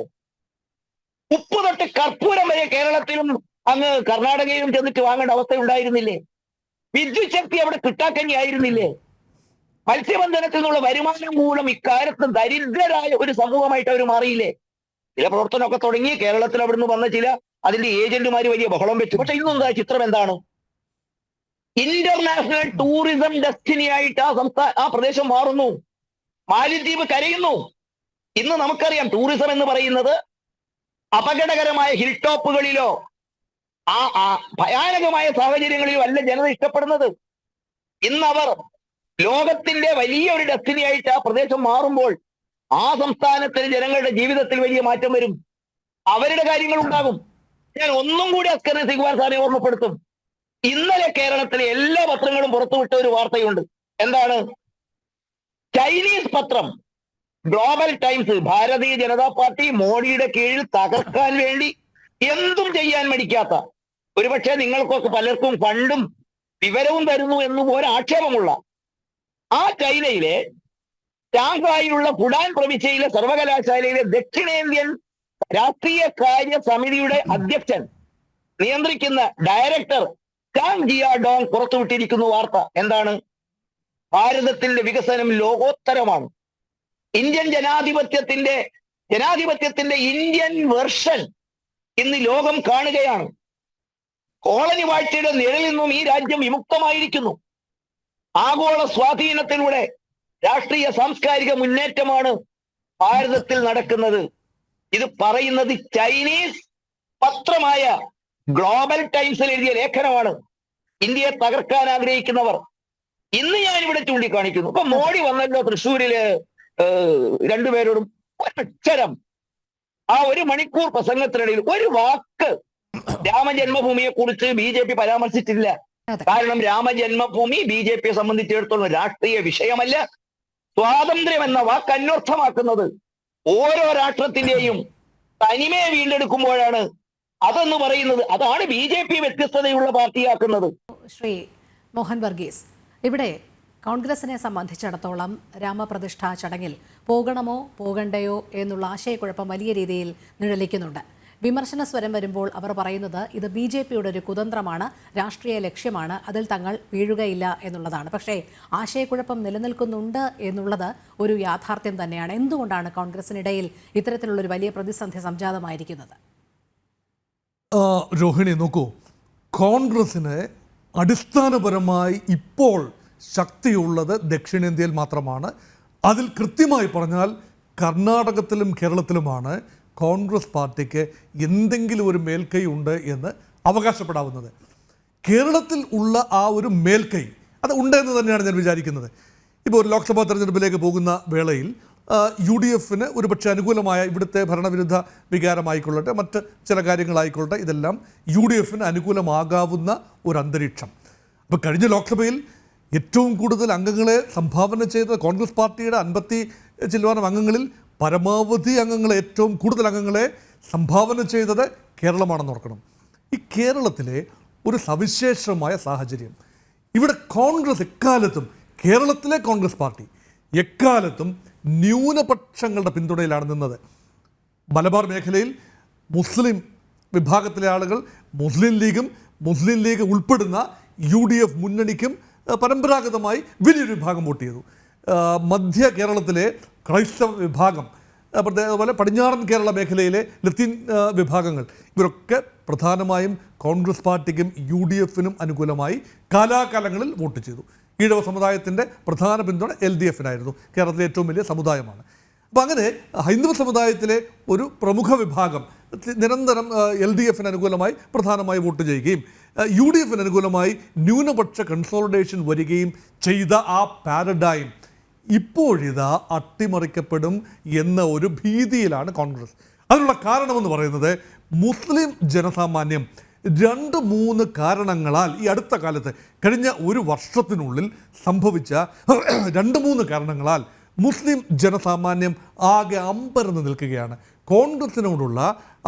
ഉപ്പ് തൊട്ട് കർപ്പൂരം വരെ കേരളത്തിലും അങ്ങ് കർണാടകയിലും ചെന്നിട്ട് വാങ്ങേണ്ട അവസ്ഥ ഉണ്ടായിരുന്നില്ലേ? വിദ്യുത് ശക്തി അവിടെ കിട്ടാക്കഞ്ഞി ആയിരുന്നില്ലേ? മത്സ്യബന്ധനത്തിൽ നിന്നുള്ള വരുമാനം മൂലം ഇക്കാലത്ത് ദരിദ്രരായ ഒരു സമൂഹമായിട്ട് അവർ മാറിയില്ലേ? ചില പ്രവർത്തനമൊക്കെ തുടങ്ങി കേരളത്തിൽ അവിടുന്ന് വന്ന ചില അതിന്റെ ഏജന്റുമാര് വലിയ ബഹളം വെച്ചു. പക്ഷെ ഇന്നെന്താ ചിത്രം എന്താണ്? ഇന്റർനാഷണൽ ടൂറിസം ഡെസ്റ്റിനി ആയിട്ട് ആ പ്രദേശം മാറുന്നു. മാലിദ്വീപ് കരയുന്നു. ഇന്ന് നമുക്കറിയാം ടൂറിസം എന്ന് പറയുന്നത് അപകടകരമായ ഹിൽ ടോപ്പുകളിലോ ആ ഭയാനകമായ സാഹചര്യങ്ങളിലോ അല്ല ജനത ഇഷ്ടപ്പെടുന്നത്. ഇന്ന് അവർ ലോകത്തിന്റെ വലിയ ഒരു ഡെസ്റ്റിനി ആയിട്ട് ആ പ്രദേശം മാറുമ്പോൾ ആ സംസ്ഥാനത്തിലെ ജനങ്ങളുടെ ജീവിതത്തിൽ വലിയ മാറ്റം വരും. അവരുടെ കാര്യങ്ങൾ ഉണ്ടാകും. ഞാൻ ഒന്നും കൂടി അസ്കറിനെ ശ്രീകുമാർ സാറിനെ ഓർമ്മപ്പെടുത്തും. ഇന്നലെ കേരളത്തിലെ എല്ലാ പത്രങ്ങളും പുറത്തുവിട്ട ഒരു വാർത്തയുണ്ട്. എന്താണ്? ചൈനീസ് പത്രം global times Bharatiya Janata party മോഡിയുടെ കീഴിൽ തകർക്കാൻ വേണ്ടി എന്തും ചെയ്യാൻ മടിക്കാത്ത, ഒരുപക്ഷെ നിങ്ങൾക്കൊക്കെ പലർക്കും ഫണ്ടും വിവരവും തരുന്നു എന്ന് പോലെ ആക്ഷേപമുള്ള ആ ചൈനയിലെ ഷാങ്ഹായിലുള്ള ഫുഡാൻ പ്രവിശ്യയിലെ സർവകലാശാലയിലെ ദക്ഷിണേന്ത്യൻ രാഷ്ട്രീയ കാര്യ സമിതിയുടെ അധ്യക്ഷൻ നിയന്ത്രിക്കുന്ന ഡയറക്ടർ ചാങ് ജിയാഡോങ് പുറത്തുവിട്ടിരിക്കുന്നു വാർത്ത. എന്താണ്? ഭാരതത്തിന്റെ വികസനം ലോകോത്തരമാണ്. ഇന്ത്യൻ ജനാധിപത്യത്തിന്റെ ഇന്ത്യൻ വെർഷൻ ഇന്ന് ലോകം കാണുകയാണ്. കോളനി വാഴ്ചയുടെ നിഴലിൽ നിന്നും ഈ രാജ്യം വിമുക്തമായിരിക്കുന്നു. ആഗോള സ്വാധീനത്തിലൂടെ രാഷ്ട്രീയ സാംസ്കാരിക മുന്നേറ്റമാണ് ഭാരതത്തിൽ നടക്കുന്നത്. ഇത് പറയുന്നത് ചൈനീസ് പത്രമായ ഗ്ലോബൽ ടൈംസിൽ എഴുതിയ ലേഖനമാണ്. ഇന്ത്യയെ തകർക്കാൻ ആഗ്രഹിക്കുന്നവർ ഇന്ന് ഞാനിവിടെ ചൂണ്ടിക്കാണിക്കുന്നു. ഇപ്പൊ മോഡി വന്നല്ലോ തൃശ്ശൂരില്, രണ്ടുപേരോടും ഒരക്ഷരം ആ 1 മണിക്കൂർ പ്രസംഗത്തിനിടയിൽ ഒരു വാക്ക് രാമജന്മഭൂമിയെ കുറിച്ച് BJP പരാമർശിച്ചില്ല. കാരണം രാമജന്മഭൂമി BJPയെ സംബന്ധിച്ചിടത്തോളം രാഷ്ട്രീയ വിഷയമല്ല. സ്വാതന്ത്ര്യം എന്ന വാക്ക് അന്വർത്ഥമാക്കുന്നത് ഓരോ രാഷ്ട്രത്തിന്റെയും തനിമയെ വീണ്ടെടുക്കുമ്പോഴാണ് അതെന്ന് പറയുന്നത്. അതാണ് BJP വ്യത്യസ്തതയുള്ള പാർട്ടിയാക്കുന്നത്. ശ്രീ മോഹൻ വർഗീസ്, ഇവിടെ കോൺഗ്രസിനെ സംബന്ധിച്ചിടത്തോളം രാമപ്രതിഷ്ഠാ ചടങ്ങിൽ പോകണമോ പോകണ്ടയോ എന്നുള്ള ആശയക്കുഴപ്പം വലിയ രീതിയിൽ നിഴലിക്കുന്നുണ്ട്. വിമർശന സ്വരം വരുമ്പോൾ അവർ പറയുന്നത് ഇത് BJPയുടെ ഒരു കുതന്ത്രമാണ്, രാഷ്ട്രീയ ലക്ഷ്യമാണ്, അതിൽ തങ്ങൾ വീഴുകയില്ല എന്നുള്ളതാണ്. പക്ഷേ ആശയക്കുഴപ്പം നിലനിൽക്കുന്നുണ്ട് എന്നുള്ളത് ഒരു യാഥാർത്ഥ്യം തന്നെയാണ്. എന്തുകൊണ്ടാണ് കോൺഗ്രസിനിടയിൽ ഇത്തരത്തിലുള്ളൊരു വലിയ പ്രതിസന്ധി സംജാതമായിരിക്കുന്നത്? രോഹിണി, നോക്കൂ, കോൺഗ്രസിന് അടിസ്ഥാനപരമായി ഇപ്പോൾ ശക്തിയുള്ളത് ദക്ഷിണേന്ത്യയിൽ മാത്രമാണ്. അതിൽ കൃത്യമായി പറഞ്ഞാൽ കർണാടകത്തിലും കേരളത്തിലുമാണ് കോൺഗ്രസ് പാർട്ടിക്ക് എന്തെങ്കിലും ഒരു മേൽക്കൈ ഉണ്ട് എന്ന് അവകാശപ്പെടാവുന്നത്. കേരളത്തിൽ ഉള്ള ആ ഒരു മേൽക്കൈ അത് ഉണ്ട് എന്ന് തന്നെയാണ് ഞാൻ വിചാരിക്കുന്നത്. ഇപ്പോൾ ഒരു ലോക്സഭാ തെരഞ്ഞെടുപ്പിലേക്ക് പോകുന്ന വേളയിൽ UDFന് ഒരുപക്ഷെ അനുകൂലമായ ഇവിടുത്തെ ഭരണവിരുദ്ധ വികാരമായിക്കൊള്ളട്ടെ, മറ്റ് ചില കാര്യങ്ങളായിക്കൊള്ളട്ടെ, ഇതെല്ലാം UDFന് അനുകൂലമാകാവുന്ന ഒരു അന്തരീക്ഷം. അപ്പോൾ കഴിഞ്ഞ ലോക്സഭയിൽ ഏറ്റവും കൂടുതൽ അംഗങ്ങളെ സംഭാവന ചെയ്ത കോൺഗ്രസ് പാർട്ടിയുടെ 50 ചില്ലുവാനം അംഗങ്ങളിൽ പരമാവധി അംഗങ്ങളെ, ഏറ്റവും കൂടുതൽ അംഗങ്ങളെ സംഭാവന ചെയ്തത് കേരളമാണെന്ന് ഓർക്കണം. ഈ കേരളത്തിലെ ഒരു സവിശേഷമായ സാഹചര്യം, ഇവിടെ കോൺഗ്രസ് എക്കാലത്തും, കേരളത്തിലെ കോൺഗ്രസ് പാർട്ടി എക്കാലത്തും ന്യൂനപക്ഷങ്ങളുടെ പിന്തുണയിലാണ് നിന്നത്. മലബാർ മേഖലയിൽ മുസ്ലിം വിഭാഗത്തിലെ ആളുകൾ മുസ്ലിം ലീഗ് ഉൾപ്പെടുന്ന UDF മുന്നണിക്കും പരമ്പരാഗതമായി വലിയൊരു വിഭാഗം വോട്ട് ചെയ്തു. മധ്യ കേരളത്തിലെ ക്രൈസ്തവ വിഭാഗം, അതുപോലെ പടിഞ്ഞാറൻ കേരള മേഖലയിലെ ലത്തീൻ വിഭാഗങ്ങൾ, ഇവരൊക്കെ പ്രധാനമായും കോൺഗ്രസ് പാർട്ടിക്കും UDFനും അനുകൂലമായി കാലാകാലങ്ങളിൽ വോട്ട് ചെയ്തു. ഈഴവ സമുദായത്തിൻ്റെ പ്രധാന പിന്തുണ LDFനായിരുന്നു. കേരളത്തിലെ ഏറ്റവും വലിയ സമുദായമാണ്. അപ്പോൾ അങ്ങനെ ഹൈന്ദവ സമുദായത്തിലെ ഒരു പ്രമുഖ വിഭാഗം നിരന്തരം LDFന് അനുകൂലമായി പ്രധാനമായി വോട്ട് ചെയ്യുകയും UDFന് അനുകൂലമായി ന്യൂനപക്ഷ കൺസോളിഡേഷൻ വരികയും ചെയ്ത ആ പാരഡൈം ഇപ്പോഴിതാ അട്ടിമറിക്കപ്പെടും എന്ന ഒരു ഭീതിയിലാണ് കോൺഗ്രസ്. അതിനുള്ള കാരണമെന്ന് പറയുന്നത് മുസ്ലിം ജനസാമാന്യം 2-3 കാരണങ്ങളാൽ ഈ അടുത്ത കാലത്ത് കഴിഞ്ഞ ഒരു വർഷത്തിനുള്ളിൽ സംഭവിച്ച 2-3 കാരണങ്ങളാൽ മുസ്ലിം ജനസാമാന്യം ആകെ അമ്പരന്ന് നിൽക്കുകയാണ്. കോൺഗ്രസിനോടുള്ള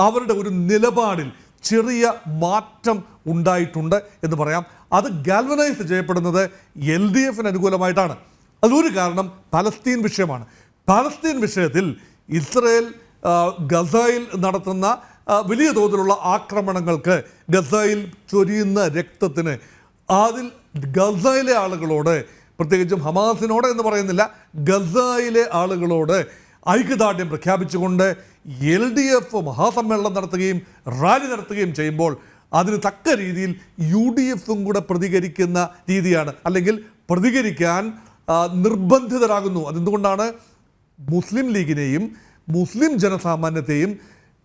അവരുടെ ഒരു നിലപാടിൽ ചെറിയ മാറ്റം ഉണ്ടായിട്ടുണ്ട് എന്ന് പറയാം. അത് ഗാൽവനൈസ് ചെയ്യപ്പെടുന്നത് LDFന് അനുകൂലമായിട്ടാണ്. അതൊരു കാരണം പലസ്തീൻ വിഷയമാണ്. പലസ്തീൻ വിഷയത്തിൽ ഇസ്രയേൽ ഗസയിൽ നടത്തുന്ന വലിയ തോതിലുള്ള ആക്രമണങ്ങൾക്ക്, ഗസയിൽ ചൊരിയുന്ന രക്തത്തിന്, അതിൽ ഗസയിലെ ആളുകളോട്, പ്രത്യേകിച്ചും ഹമാസിനോട് എന്ന് പറയുന്നില്ല, ഗസയിലെ ആളുകളോട് ഐക്യദാർഢ്യം പ്രഖ്യാപിച്ചുകൊണ്ട് LDF മഹാസമ്മേളനം നടത്തുകയും റാലി നടത്തുകയും ചെയ്യുമ്പോൾ അതിന് തക്ക രീതിയിൽ UDFും കൂടെ പ്രതികരിക്കുന്ന രീതിയാണ്, അല്ലെങ്കിൽ പ്രതികരിക്കാൻ നിർബന്ധിതരാകുന്നു. അതെന്തുകൊണ്ടാണ്? മുസ്ലിം ലീഗിനെയും മുസ്ലിം ജനസാമാന്യത്തെയും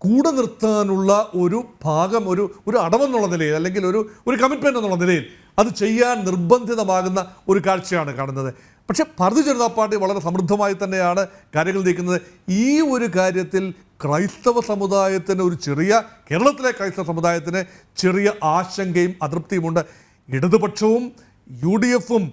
കൂടെ നിർത്താനുള്ള ഒരു ഭാഗം, ഒരു അടവെന്നുള്ള നിലയിൽ, അല്ലെങ്കിൽ ഒരു കമ്മിറ്റ്മെൻ്റ് എന്നുള്ള നിലയിൽ അത് ചെയ്യാൻ നിർബന്ധിതമാകുന്ന ഒരു കാഴ്ചയാണ് കാണുന്നത്. പക്ഷേ ഭാരതീയ ജനതാ പാർട്ടി വളരെ സമൃദ്ധമായി തന്നെയാണ് കാര്യങ്ങൾ നീക്കുന്നത്. ഈ ഒരു കാര്യത്തിൽ ക്രൈസ്തവ സമുദായത്തിന് കേരളത്തിലെ ക്രൈസ്തവ സമുദായത്തിന് ചെറിയ ആശങ്കയും അതൃപ്തിയുമുണ്ട്. ഇടതുപക്ഷവും UDFും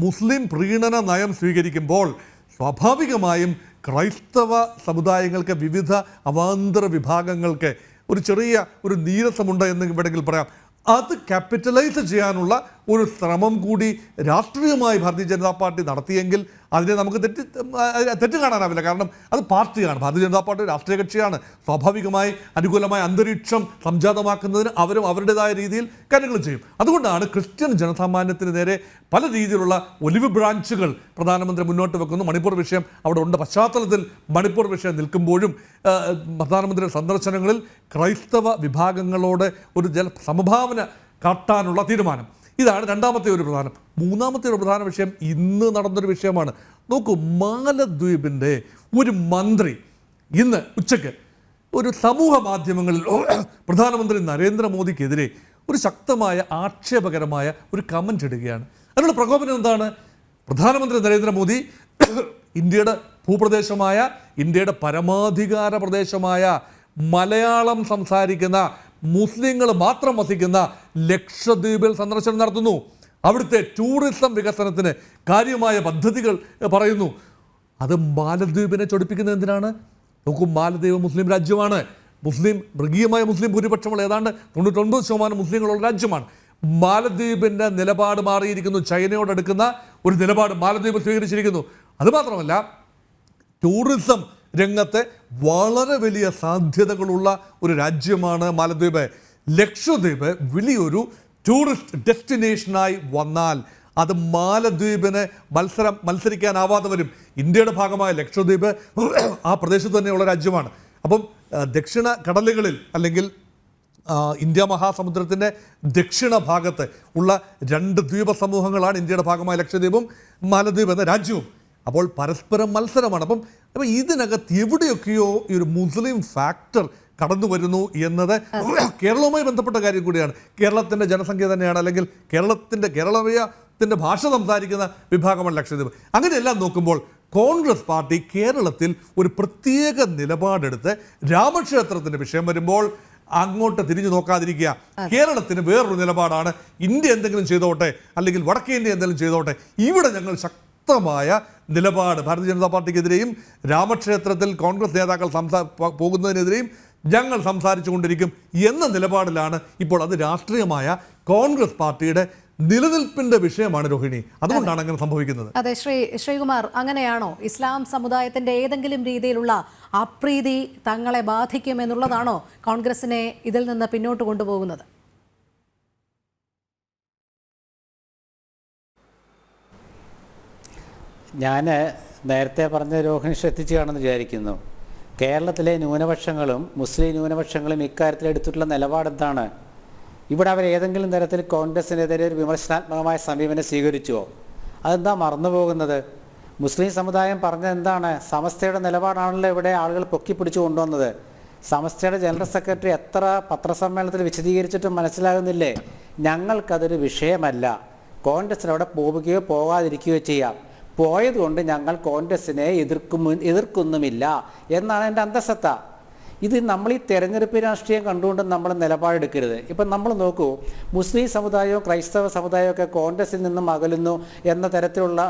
മുസ്ലിം പ്രീണന നയം സ്വീകരിക്കുമ്പോൾ സ്വാഭാവികമായും ക്രൈസ്തവ സമുദായങ്ങൾക്ക്, വിവിധ അവാന്തര വിഭാഗങ്ങൾക്ക് ഒരു ചെറിയ ഒരു നീരസമുണ്ട് എന്ന് വേണമെങ്കിൽ പറയാം. അത് ക്യാപിറ്റലൈസ് ചെയ്യാനുള്ള ഒരു ശ്രമം കൂടി രാഷ്ട്രീയമായി ഭാരതീയ ജനതാ പാർട്ടി നടത്തിയെങ്കിൽ അതിനെ നമുക്ക് തെറ്റ് കാണാനാവില്ല. കാരണം അത് പാർട്ടിയാണ്, ഭാരതീയ ജനതാ പാർട്ടി രാഷ്ട്രീയ കക്ഷിയാണ്. സ്വാഭാവികമായി അനുകൂലമായ അന്തരീക്ഷം സംജാതമാക്കുന്നതിന് അവരും അവരുടേതായ രീതിയിൽ കാര്യങ്ങൾ ചെയ്യും. അതുകൊണ്ടാണ് ക്രിസ്ത്യൻ ജനസാമാന്യത്തിന് നേരെ പല രീതിയിലുള്ള ഒലിവ് ബ്രാഞ്ചുകൾ പ്രധാനമന്ത്രി മുന്നോട്ട് വെക്കുന്നു. മണിപ്പൂർ വിഷയം അവിടെ ഉണ്ട്. പശ്ചാത്തലത്തിൽ മണിപ്പൂർ വിഷയം നിൽക്കുമ്പോഴും പ്രധാനമന്ത്രി സന്ദർശനങ്ങളിൽ ക്രൈസ്തവ വിഭാഗങ്ങളോട് ഒരു സമഭാവന കാട്ടാനുള്ള തീരുമാനം. ഇതാണ് രണ്ടാമത്തെ ഒരു പ്രധാനം. മൂന്നാമത്തെ ഒരു പ്രധാന വിഷയം ഇന്ന് നടന്നൊരു വിഷയമാണ്. നോക്കൂ, മാലദ്വീപിൻ്റെ ഒരു മന്ത്രി ഇന്ന് ഉച്ചയ്ക്ക് ഒരു സമൂഹ മാധ്യമങ്ങളിൽ പ്രധാനമന്ത്രി നരേന്ദ്രമോദിക്കെതിരെ ഒരു ശക്തമായ ആക്ഷേപകരമായ ഒരു കമൻ്റ് ഇടുകയാണ്. അതിനുള്ള പ്രകോപനം എന്താണ്? പ്രധാനമന്ത്രി നരേന്ദ്രമോദി ഇന്ത്യയുടെ ഭൂപ്രദേശമായ, ഇന്ത്യയുടെ പരമാധികാര പ്രദേശമായ മലയാളം സംസാരിക്കുന്ന മുസ്ലിങ്ങൾ മാത്രം വസിക്കുന്ന ലക്ഷദ്വീപിൽ സന്ദർശനം നടത്തുന്നു. അവിടുത്തെ ടൂറിസം വികസനത്തിന് കാര്യമായ പദ്ധതികൾ പറയുന്നു. അത് മാലദ്വീപിനെ ചൊടിപ്പിക്കുന്നത് എന്തിനാണ്? നോക്കൂ, മാലദ്വീപ് മുസ്ലിം രാജ്യമാണ്. മൃഗീയമായ മുസ്ലിം ഭൂരിപക്ഷമുള്ള ഏതാണ്ട് 99% മുസ്ലിങ്ങളുള്ള രാജ്യമാണ്. മാലദ്വീപിൻ്റെ നിലപാട് മാറിയിരിക്കുന്നു. ചൈനയോടടുക്കുന്ന ഒരു നിലപാട് മാലദ്വീപ് സ്വീകരിച്ചിരിക്കുന്നു. അതുമാത്രമല്ല, ടൂറിസം രംഗത്തെ വളരെ വലിയ സാധ്യതകളുള്ള ഒരു രാജ്യമാണ് മാലദ്വീപ്. ലക്ഷദ്വീപ് വലിയൊരു ടൂറിസ്റ്റ് ഡെസ്റ്റിനേഷനായി വന്നാൽ അത് മാലദ്വീപിന് മത്സരിക്കാനാവാതെ വരും. ഇന്ത്യയുടെ ഭാഗമായ ലക്ഷദ്വീപ് ആ പ്രദേശത്ത് തന്നെയുള്ള രാജ്യമാണ്. അപ്പം ദക്ഷിണ കടലുകളിൽ അല്ലെങ്കിൽ ഇന്ത്യ മഹാസമുദ്രത്തിൻ്റെ ദക്ഷിണ ഭാഗത്ത് ഉള്ള 2 ദ്വീപ സമൂഹങ്ങളാണ് ഇന്ത്യയുടെ ഭാഗമായ ലക്ഷദ്വീപും മാലദ്വീപ് എന്ന രാജ്യവും. അപ്പോൾ പരസ്പരം മത്സരമാണ്. അപ്പം ഇതിനകത്ത് എവിടെയൊക്കെയോ ഈ ഒരു മുസ്ലിം ഫാക്ടർ കടന്നു വരുന്നു എന്നത് കേരളവുമായി ബന്ധപ്പെട്ട കാര്യം കൂടിയാണ്. കേരളത്തിൻ്റെ ജനസംഖ്യ തന്നെയാണ്, അല്ലെങ്കിൽ കേരളീയത്തിൻ്റെ ഭാഷ സംസാരിക്കുന്ന വിഭാഗമാണ് ലക്ഷദ്വീപ്. അങ്ങനെയെല്ലാം നോക്കുമ്പോൾ കോൺഗ്രസ് പാർട്ടി കേരളത്തിൽ ഒരു പ്രത്യേക നിലപാടെടുത്ത് രാമക്ഷേത്രത്തിൻ്റെ വിഷയം വരുമ്പോൾ അങ്ങോട്ട് തിരിഞ്ഞു നോക്കാതിരിക്കുക. കേരളത്തിന് വേറൊരു നിലപാടാണ്. ഇന്ത്യ എന്തെങ്കിലും ചെയ്തോട്ടെ, അല്ലെങ്കിൽ വടക്കേ ഇന്ത്യ എന്തെങ്കിലും ചെയ്തോട്ടെ, ഇവിടെ ഞങ്ങൾ ശക്തമായ നിലപാട് ഭാരതീയ ജനതാ പാർട്ടിക്കെതിരെയും രാമക്ഷേത്രത്തിൽ കോൺഗ്രസ് നേതാക്കൾ പോകുന്നതിനെതിരെയും ഞങ്ങൾ സംസാരിച്ചു കൊണ്ടിരിക്കും എന്ന നിലപാടിലാണ് ഇപ്പോൾ. അത് രാഷ്ട്രീയമായ കോൺഗ്രസ് പാർട്ടിയുടെ നിലനിൽപ്പിന്റെ വിഷയമാണ് രോഹിണി. അതുകൊണ്ടാണ് അങ്ങനെ സംഭവിക്കുന്നത്. അതെ, ശ്രീകുമാർ, അങ്ങനെയാണോ? ഇസ്ലാം സമുദായത്തിന്റെ ഏതെങ്കിലും രീതിയിലുള്ള അപ്രീതി തങ്ങളെ ബാധിക്കുമെന്നുള്ളതാണോ കോൺഗ്രസിനെ ഇതിൽ നിന്ന് പിന്നോട്ട് കൊണ്ടുപോകുന്നത്? ഞാൻ നേരത്തെ പറഞ്ഞ രോഹിണി ശ്രദ്ധിച്ചു കാണുമെന്ന് വിചാരിക്കുന്നു. കേരളത്തിലെ ന്യൂനപക്ഷങ്ങളും മുസ്ലിം ന്യൂനപക്ഷങ്ങളും ഇക്കാര്യത്തിൽ എടുത്തിട്ടുള്ള നിലപാടെന്താണ്? ഇവിടെ അവർ ഏതെങ്കിലും തരത്തിൽ കോൺഗ്രസിനെതിരെ ഒരു വിമർശനാത്മകമായ സമീപനം സ്വീകരിച്ചുവോ? അതെന്താ മറന്നു പോകുന്നത്? മുസ്ലിം സമുദായം പറഞ്ഞത് എന്താണ്? സമസ്തയുടെ നിലപാടാണല്ലോ ഇവിടെ ആളുകൾ പൊക്കിപ്പിടിച്ചു കൊണ്ടുവന്നത്. സമസ്തയുടെ ജനറൽ സെക്രട്ടറി എത്ര പത്രസമ്മേളനത്തിൽ വിശദീകരിച്ചിട്ടും മനസ്സിലാകുന്നില്ലേ? ഞങ്ങൾക്കതൊരു വിഷയമല്ല. കോൺഗ്രസിന് അവിടെ പോവുകയോ പോകാതിരിക്കുകയോ ചെയ്യാം. പോയതുകൊണ്ട് ഞങ്ങൾ കോൺഗ്രസിനെ എതിർക്കുന്നുമില്ല എന്നാണ് എൻ്റെ അന്തസത്ത. ഇത് നമ്മൾ ഈ തെരഞ്ഞെടുപ്പ് രാഷ്ട്രീയം കണ്ടുകൊണ്ട് നമ്മൾ നിലപാടെടുക്കരുത്. ഇപ്പം നമ്മൾ നോക്കൂ, മുസ്ലിം സമുദായവും ക്രൈസ്തവ സമുദായവും ഒക്കെ കോൺഗ്രസിൽ നിന്നും അകലുന്നു എന്ന തരത്തിലുള്ള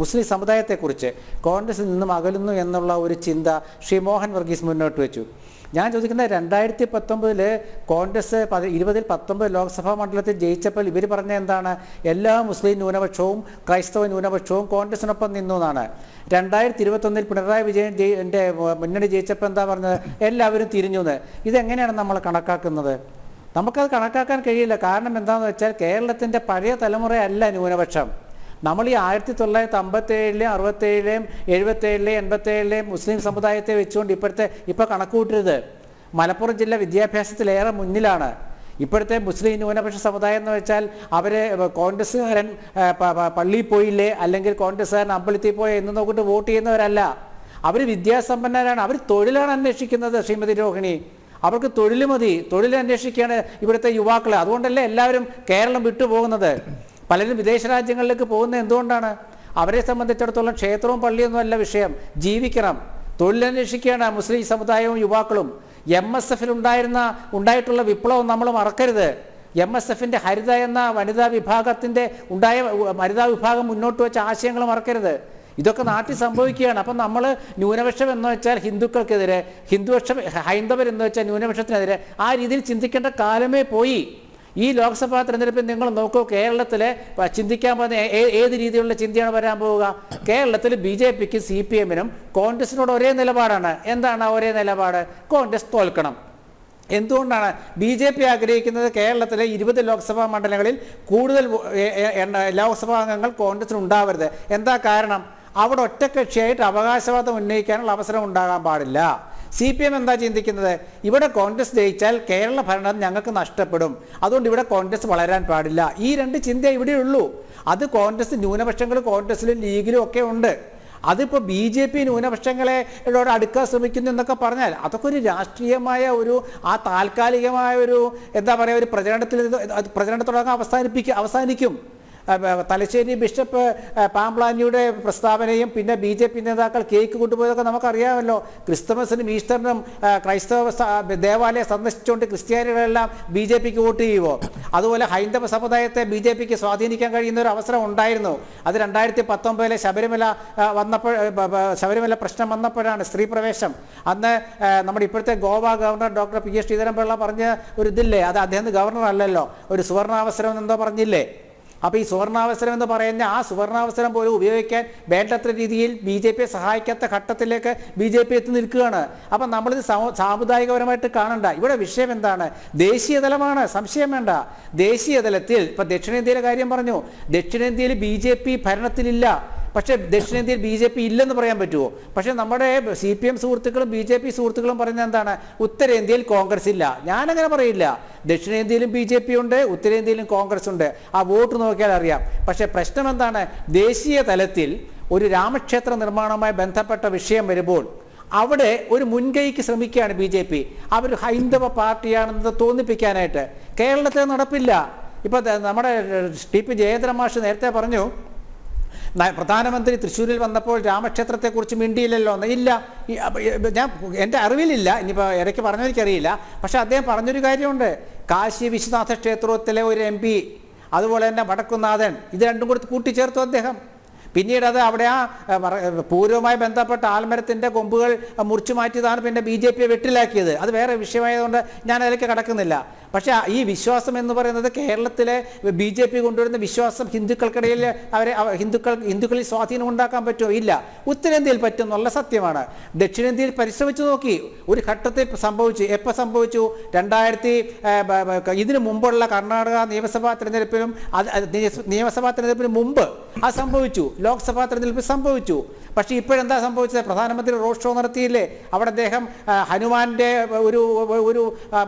മുസ്ലിം സമുദായത്തെക്കുറിച്ച് കോൺഗ്രസിൽ നിന്നും അകലുന്നു എന്നുള്ള ഒരു ചിന്ത ശ്രീ മോഹൻ വർഗീസ് മുന്നോട്ട് വെച്ചു. ഞാൻ ചോദിക്കുന്നത്, 2019 കോൺഗ്രസ് 20-19 ലോക്സഭാ മണ്ഡലത്തിൽ ജയിച്ചപ്പോൾ ഇവർ പറഞ്ഞ എന്താണ്? എല്ലാ മുസ്ലിം ന്യൂനപക്ഷവും ക്രൈസ്തവ ന്യൂനപക്ഷവും കോൺഗ്രസിനൊപ്പം നിന്നു എന്നാണ്. 2021 പിണറായി വിജയൻ്റെ മുന്നണി ജയിച്ചപ്പോൾ എന്താ പറഞ്ഞത്? എല്ലാവരും തിരിഞ്ഞു എന്ന്. ഇതെങ്ങനെയാണ് നമ്മൾ കണക്കാക്കുന്നത്? നമുക്കത് കണക്കാക്കാൻ കഴിയില്ല. കാരണം എന്താണെന്ന് വെച്ചാൽ കേരളത്തിൻ്റെ പഴയ തലമുറയല്ല ന്യൂനപക്ഷം. നമ്മൾ ഈ 1957-ലെയും 67-ലെയും 77-ലെയും 87-ലെയും മുസ്ലിം സമുദായത്തെ വെച്ചുകൊണ്ട് ഇപ്പോൾ കണക്കുകൂട്ടരുത്. മലപ്പുറം ജില്ല വിദ്യാഭ്യാസത്തിലേറെ മുന്നിലാണ്. ഇപ്പോഴത്തെ മുസ്ലിം ന്യൂനപക്ഷ സമുദായം എന്ന് വെച്ചാൽ അവരെ കോൺഗ്രസ്സുകാരൻ പള്ളിയിൽ പോയില്ലേ, അല്ലെങ്കിൽ കോൺഗ്രസ്സുകാരൻ അമ്പലത്തിൽ പോയി എന്ന് നോക്കിയിട്ട് വോട്ട് ചെയ്യുന്നവരല്ല. അവർ വിദ്യാസമ്പന്നരാണ്. അവർ തൊഴിലാണ് അന്വേഷിക്കുന്നത്. ശ്രീമതി രോഹിണി, അവർക്ക് തൊഴിൽ മതി. തൊഴിൽ അന്വേഷിക്കുകയാണ് ഇവിടുത്തെ യുവാക്കൾ. അതുകൊണ്ടല്ലേ എല്ലാവരും കേരളം വിട്ടുപോകുന്നത്. പലരും വിദേശ രാജ്യങ്ങളിലേക്ക് പോകുന്നത് എന്തുകൊണ്ടാണ്? അവരെ സംബന്ധിച്ചിടത്തോളം ക്ഷേത്രവും പള്ളിയൊന്നും അല്ല വിഷയം, ജീവിക്കണം. തൊഴിലന്വേഷിക്കുകയാണ് മുസ്ലിം സമുദായവും യുവാക്കളും. MSF-ൽ ഉണ്ടായിട്ടുള്ള വിപ്ലവം നമ്മൾ മറക്കരുത്. MSF-ൻ്റെ ഹരിത എന്ന വനിതാ വിഭാഗം മുന്നോട്ട് വെച്ച ആശയങ്ങൾ മറക്കരുത്. ഇതൊക്കെ നാട്ടിൽ സംഭവിക്കുകയാണ്. അപ്പം നമ്മൾ ന്യൂനപക്ഷം എന്ന് വെച്ചാൽ ഹിന്ദുക്കൾക്കെതിരെ, ഹൈന്ദവരെന്ന് വെച്ചാൽ ന്യൂനപക്ഷത്തിനെതിരെ, ആ രീതിയിൽ ചിന്തിക്കേണ്ട കാലമേ പോയി. ഈ ലോക്സഭാ തെരഞ്ഞെടുപ്പിൽ നിങ്ങൾ നോക്കൂ, കേരളത്തിലെ ചിന്തിക്കാൻ പോകുന്ന ഏത് രീതിയിലുള്ള ചിന്തയാണ് വരാൻ പോവുക? കേരളത്തിൽ BJPക്കും CPM-നും കോൺഗ്രസിനോട് ഒരേ നിലപാടാണ്. എന്താണ് ആ ഒരേ നിലപാട്? കോൺഗ്രസ് തോൽക്കണം. എന്തുകൊണ്ടാണ് BJP ആഗ്രഹിക്കുന്നത്? കേരളത്തിലെ 20 ലോക്സഭാ മണ്ഡലങ്ങളിൽ കൂടുതൽ ലോക്സഭാ അംഗങ്ങൾ കോൺഗ്രസിന് ഉണ്ടാവരുത്. എന്താ കാരണം? അവിടെ ഒറ്റക്കക്ഷിയായിട്ട് അവകാശവാദം ഉന്നയിക്കാനുള്ള അവസരം ഉണ്ടാകാൻ പാടില്ല. CPM എന്താ ചിന്തിക്കുന്നത്? ഇവിടെ കോൺഗ്രസ് ജയിച്ചാൽ കേരള ഭരണം ഞങ്ങൾക്ക് നഷ്ടപ്പെടും, അതുകൊണ്ട് ഇവിടെ കോൺഗ്രസ് വളരാൻ പാടില്ല. ഈ രണ്ട് ചിന്ത ഇവിടെയുള്ളൂ. അത് കോൺഗ്രസ് ന്യൂനപക്ഷങ്ങൾ കോൺഗ്രസിലും ലീഗിലും ഒക്കെ ഉണ്ട്. അതിപ്പോൾ BJP ന്യൂനപക്ഷങ്ങളോട് അടുക്കാൻ ശ്രമിക്കുന്നു എന്നൊക്കെ പറഞ്ഞാൽ അതൊക്കെ ഒരു രാഷ്ട്രീയമായ ആ താൽക്കാലികമായ എന്താ പറയുക, ഒരു പ്രചരണത്തോടൊക്കെ അവസാനിക്കും. തലശ്ശേരി ബിഷപ്പ് പാംപ്ലാനിയുടെ പ്രസ്താവനയും പിന്നെ BJP നേതാക്കൾ കേക്ക് കൊണ്ടുപോയതൊക്കെ നമുക്കറിയാമല്ലോ. ക്രിസ്തുമസിനും ഈസ്റ്ററിനും ക്രൈസ്തവ ദേവാലയം സന്ദർശിച്ചുകൊണ്ട് ക്രിസ്ത്യാനികളെല്ലാം BJPക്ക് വോട്ട് ചെയ്യുമോ? അതുപോലെ ഹൈന്ദവ സമുദായത്തെ BJPക്ക് സ്വാധീനിക്കാൻ കഴിയുന്ന ഒരു അവസരം ഉണ്ടായിരുന്നു. അത് 2019 ശബരിമല പ്രശ്നം വന്നപ്പോഴാണ്, സ്ത്രീ പ്രവേശം. അന്ന് നമ്മുടെ ഇപ്പോഴത്തെ Goa governor doctor P.S. Sreedharan Pillai പറഞ്ഞ ഒരു ഇതില്ലേ, അത് അദ്ദേഹം ഗവർണർ അല്ലല്ലോ, ഒരു സുവർണാവസരം എന്തോ പറഞ്ഞില്ലേ? അപ്പോൾ ഈ സുവർണാവസരം എന്ന് പറയുന്ന ആ സുവർണാവസരം പോലും ഉപയോഗിക്കാൻ വേണ്ടത്ര രീതിയിൽ BJPയെ സഹായിക്കാത്ത ഘട്ടത്തിലേക്ക് BJP എത്തി നിൽക്കുകയാണ്. അപ്പം നമ്മളിത് സാമുദായികപരമായിട്ട് കാണണ്ട. ഇവിടെ വിഷയം എന്താണ്? ദേശീയ തലമാണ്, സംശയം വേണ്ട. ദേശീയ തലത്തിൽ ഇപ്പം ദക്ഷിണേന്ത്യയിലെ കാര്യം പറഞ്ഞു. ദക്ഷിണേന്ത്യയിൽ BJP ഭരണത്തിലില്ല, പക്ഷേ ദക്ഷിണേന്ത്യയിൽ BJP ഇല്ലെന്ന് പറയാൻ പറ്റുമോ? പക്ഷേ നമ്മുടെ CPM സുഹൃത്തുക്കളും BJP സുഹൃത്തുക്കളും പറയുന്നത് എന്താണ്? ഉത്തരേന്ത്യയിൽ കോൺഗ്രസ് ഇല്ല. ഞാനങ്ങനെ പറയില്ല. ദക്ഷിണേന്ത്യയിലും BJP ഉണ്ട്, ഉത്തരേന്ത്യയിലും കോൺഗ്രസ് ഉണ്ട്. ആ വോട്ട് നോക്കിയാൽ അറിയാം. പക്ഷേ പ്രശ്നം എന്താണ്? ദേശീയ തലത്തിൽ ഒരു രാമക്ഷേത്ര നിർമ്മാണവുമായി ബന്ധപ്പെട്ട വിഷയം വരുമ്പോൾ അവിടെ ഒരു മുൻകൈക്ക് ശ്രമിക്കുകയാണ് BJP. അവർ ഹൈന്ദവ പാർട്ടിയാണെന്ന് തോന്നിപ്പിക്കാനായിട്ട്. കേരളത്തിൽ നടപ്പില്ല. ഇപ്പം നമ്മുടെ TP ജയേന്ദ്ര മാഷ് നേരത്തെ പറഞ്ഞു, പ്രധാനമന്ത്രി തൃശ്ശൂരിൽ വന്നപ്പോൾ രാമക്ഷേത്രത്തെക്കുറിച്ച് മിണ്ടിയില്ലല്ലോ എന്ന്. ഇല്ല, ഞാൻ എൻ്റെ അറിവിലില്ല, ഇനിയിപ്പോൾ ഇടയ്ക്ക് പറഞ്ഞെനിക്കറിയില്ല. പക്ഷേ അദ്ദേഹം പറഞ്ഞൊരു കാര്യമുണ്ട്. കാശി വിശ്വനാഥ ക്ഷേത്രത്തിലെ ഒരു MP, അതുപോലെ തന്നെ വടക്കുന്നാഥൻ, ഇത് രണ്ടും കൂടി കൂട്ടിച്ചേർത്തു അദ്ദേഹം. പിന്നീട് അത് അവിടെ ആ പൂർവ്വമായി ബന്ധപ്പെട്ട ആൽമരത്തിൻ്റെ കൊമ്പുകൾ മുറിച്ചു മാറ്റിയതാണ് പിന്നെ BJPയെ വെട്ടിലാക്കിയത്. അത് വേറെ വിഷയമായതുകൊണ്ട് ഞാൻ അതിലേക്ക് കടക്കുന്നില്ല. പക്ഷേ ഈ വിശ്വാസം എന്ന് പറയുന്നത് കേരളത്തിലെ BJP കൊണ്ടുവരുന്ന വിശ്വാസം ഹിന്ദുക്കൾക്കിടയിൽ ഹിന്ദുക്കളിൽ സ്വാധീനം ഉണ്ടാക്കാൻ പറ്റുമോ? ഇല്ല. ഉത്തരേന്ത്യയിൽ പറ്റും എന്നുള്ള സത്യമാണ്. ദക്ഷിണേന്ത്യയിൽ പരിശ്രമിച്ചു നോക്കി, ഒരു ഘട്ടത്തിൽ സംഭവിച്ചു. എപ്പോൾ സംഭവിച്ചു? ഇതിനു മുമ്പുള്ള കർണാടക നിയമസഭാ തെരഞ്ഞെടുപ്പിന് മുമ്പ് അത് സംഭവിച്ചു. ലോക്സഭാ തെരഞ്ഞെടുപ്പിൽ സംഭവിച്ചു. പക്ഷേ ഇപ്പോഴെന്താ സംഭവിച്ചത്? പ്രധാനമന്ത്രി റോഡ് ഷോ നടത്തിയില്ലേ? അവിടെ അദ്ദേഹം ഹനുമാന്റെ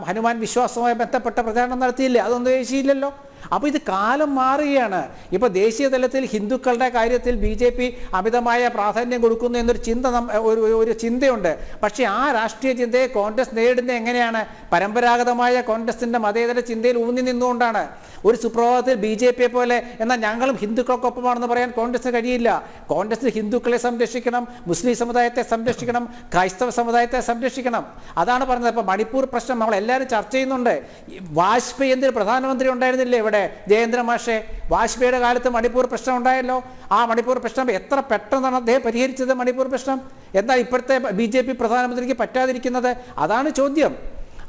ഹനുമാൻ വിശ്വാസവുമായി ബന്ധപ്പെട്ട പ്രചാരണം നടത്തിയില്ലേ? അതൊന്നും ദേശീയില്ലല്ലോ. അപ്പോൾ ഇത് കാലം മാറുകയാണ്. ഇപ്പോൾ ദേശീയ തലത്തിൽ ഹിന്ദുക്കളുടെ കാര്യത്തിൽ BJP അമിതമായ പ്രാധാന്യം കൊടുക്കുന്നു എന്നൊരു ഒരു ചിന്തയുണ്ട്. പക്ഷേ ആ രാഷ്ട്രീയ ചിന്തയെ കോൺഗ്രസ് നേരിടുന്നത് എങ്ങനെയാണ്? പരമ്പരാഗതമായ കോൺഗ്രസിൻ്റെ മതേതര ചിന്തയിൽ ഊന്നി നിന്നുകൊണ്ടാണ്. ഒരു സുപ്രഭാതത്തിൽ BJPയെ പോലെ എന്നാൽ ഞങ്ങളും ഹിന്ദുക്കൾക്കൊപ്പമാണെന്ന് പറയാൻ കോൺഗ്രസിന് കഴിയില്ല. കോൺഗ്രസ് ഹിന്ദുക്കളെ സംരക്ഷിക്കണം, മുസ്ലിം സമുദായത്തെ സംരക്ഷിക്കണം, ക്രൈസ്തവ സമുദായത്തെ സംരക്ഷിക്കണം. അതാണ് പറഞ്ഞത്. ഇപ്പോൾ മണിപ്പൂർ പ്രശ്നം നമ്മളെല്ലാവരും ചർച്ച ചെയ്യുന്നുണ്ട്. വാജ്പേയി എന്തൊരു പ്രധാനമന്ത്രി ഉണ്ടായിരുന്നില്ലേ ഇവിടെ? ജയേന്ദ്ര മാഷെ, വാജ്പേയിയുടെ കാലത്ത് മണിപ്പൂർ പ്രശ്നം ഉണ്ടായല്ലോ. ആ മണിപ്പൂർ പ്രശ്നം എത്ര പെട്ടെന്നാണ് അദ്ദേഹം പരിഹരിച്ചത്? മണിപ്പൂർ പ്രശ്നം എന്നാൽ ഇപ്പോഴത്തെ BJP പ്രധാനമന്ത്രിക്ക് പറ്റാതിരിക്കുന്നത്? അതാണ് ചോദ്യം.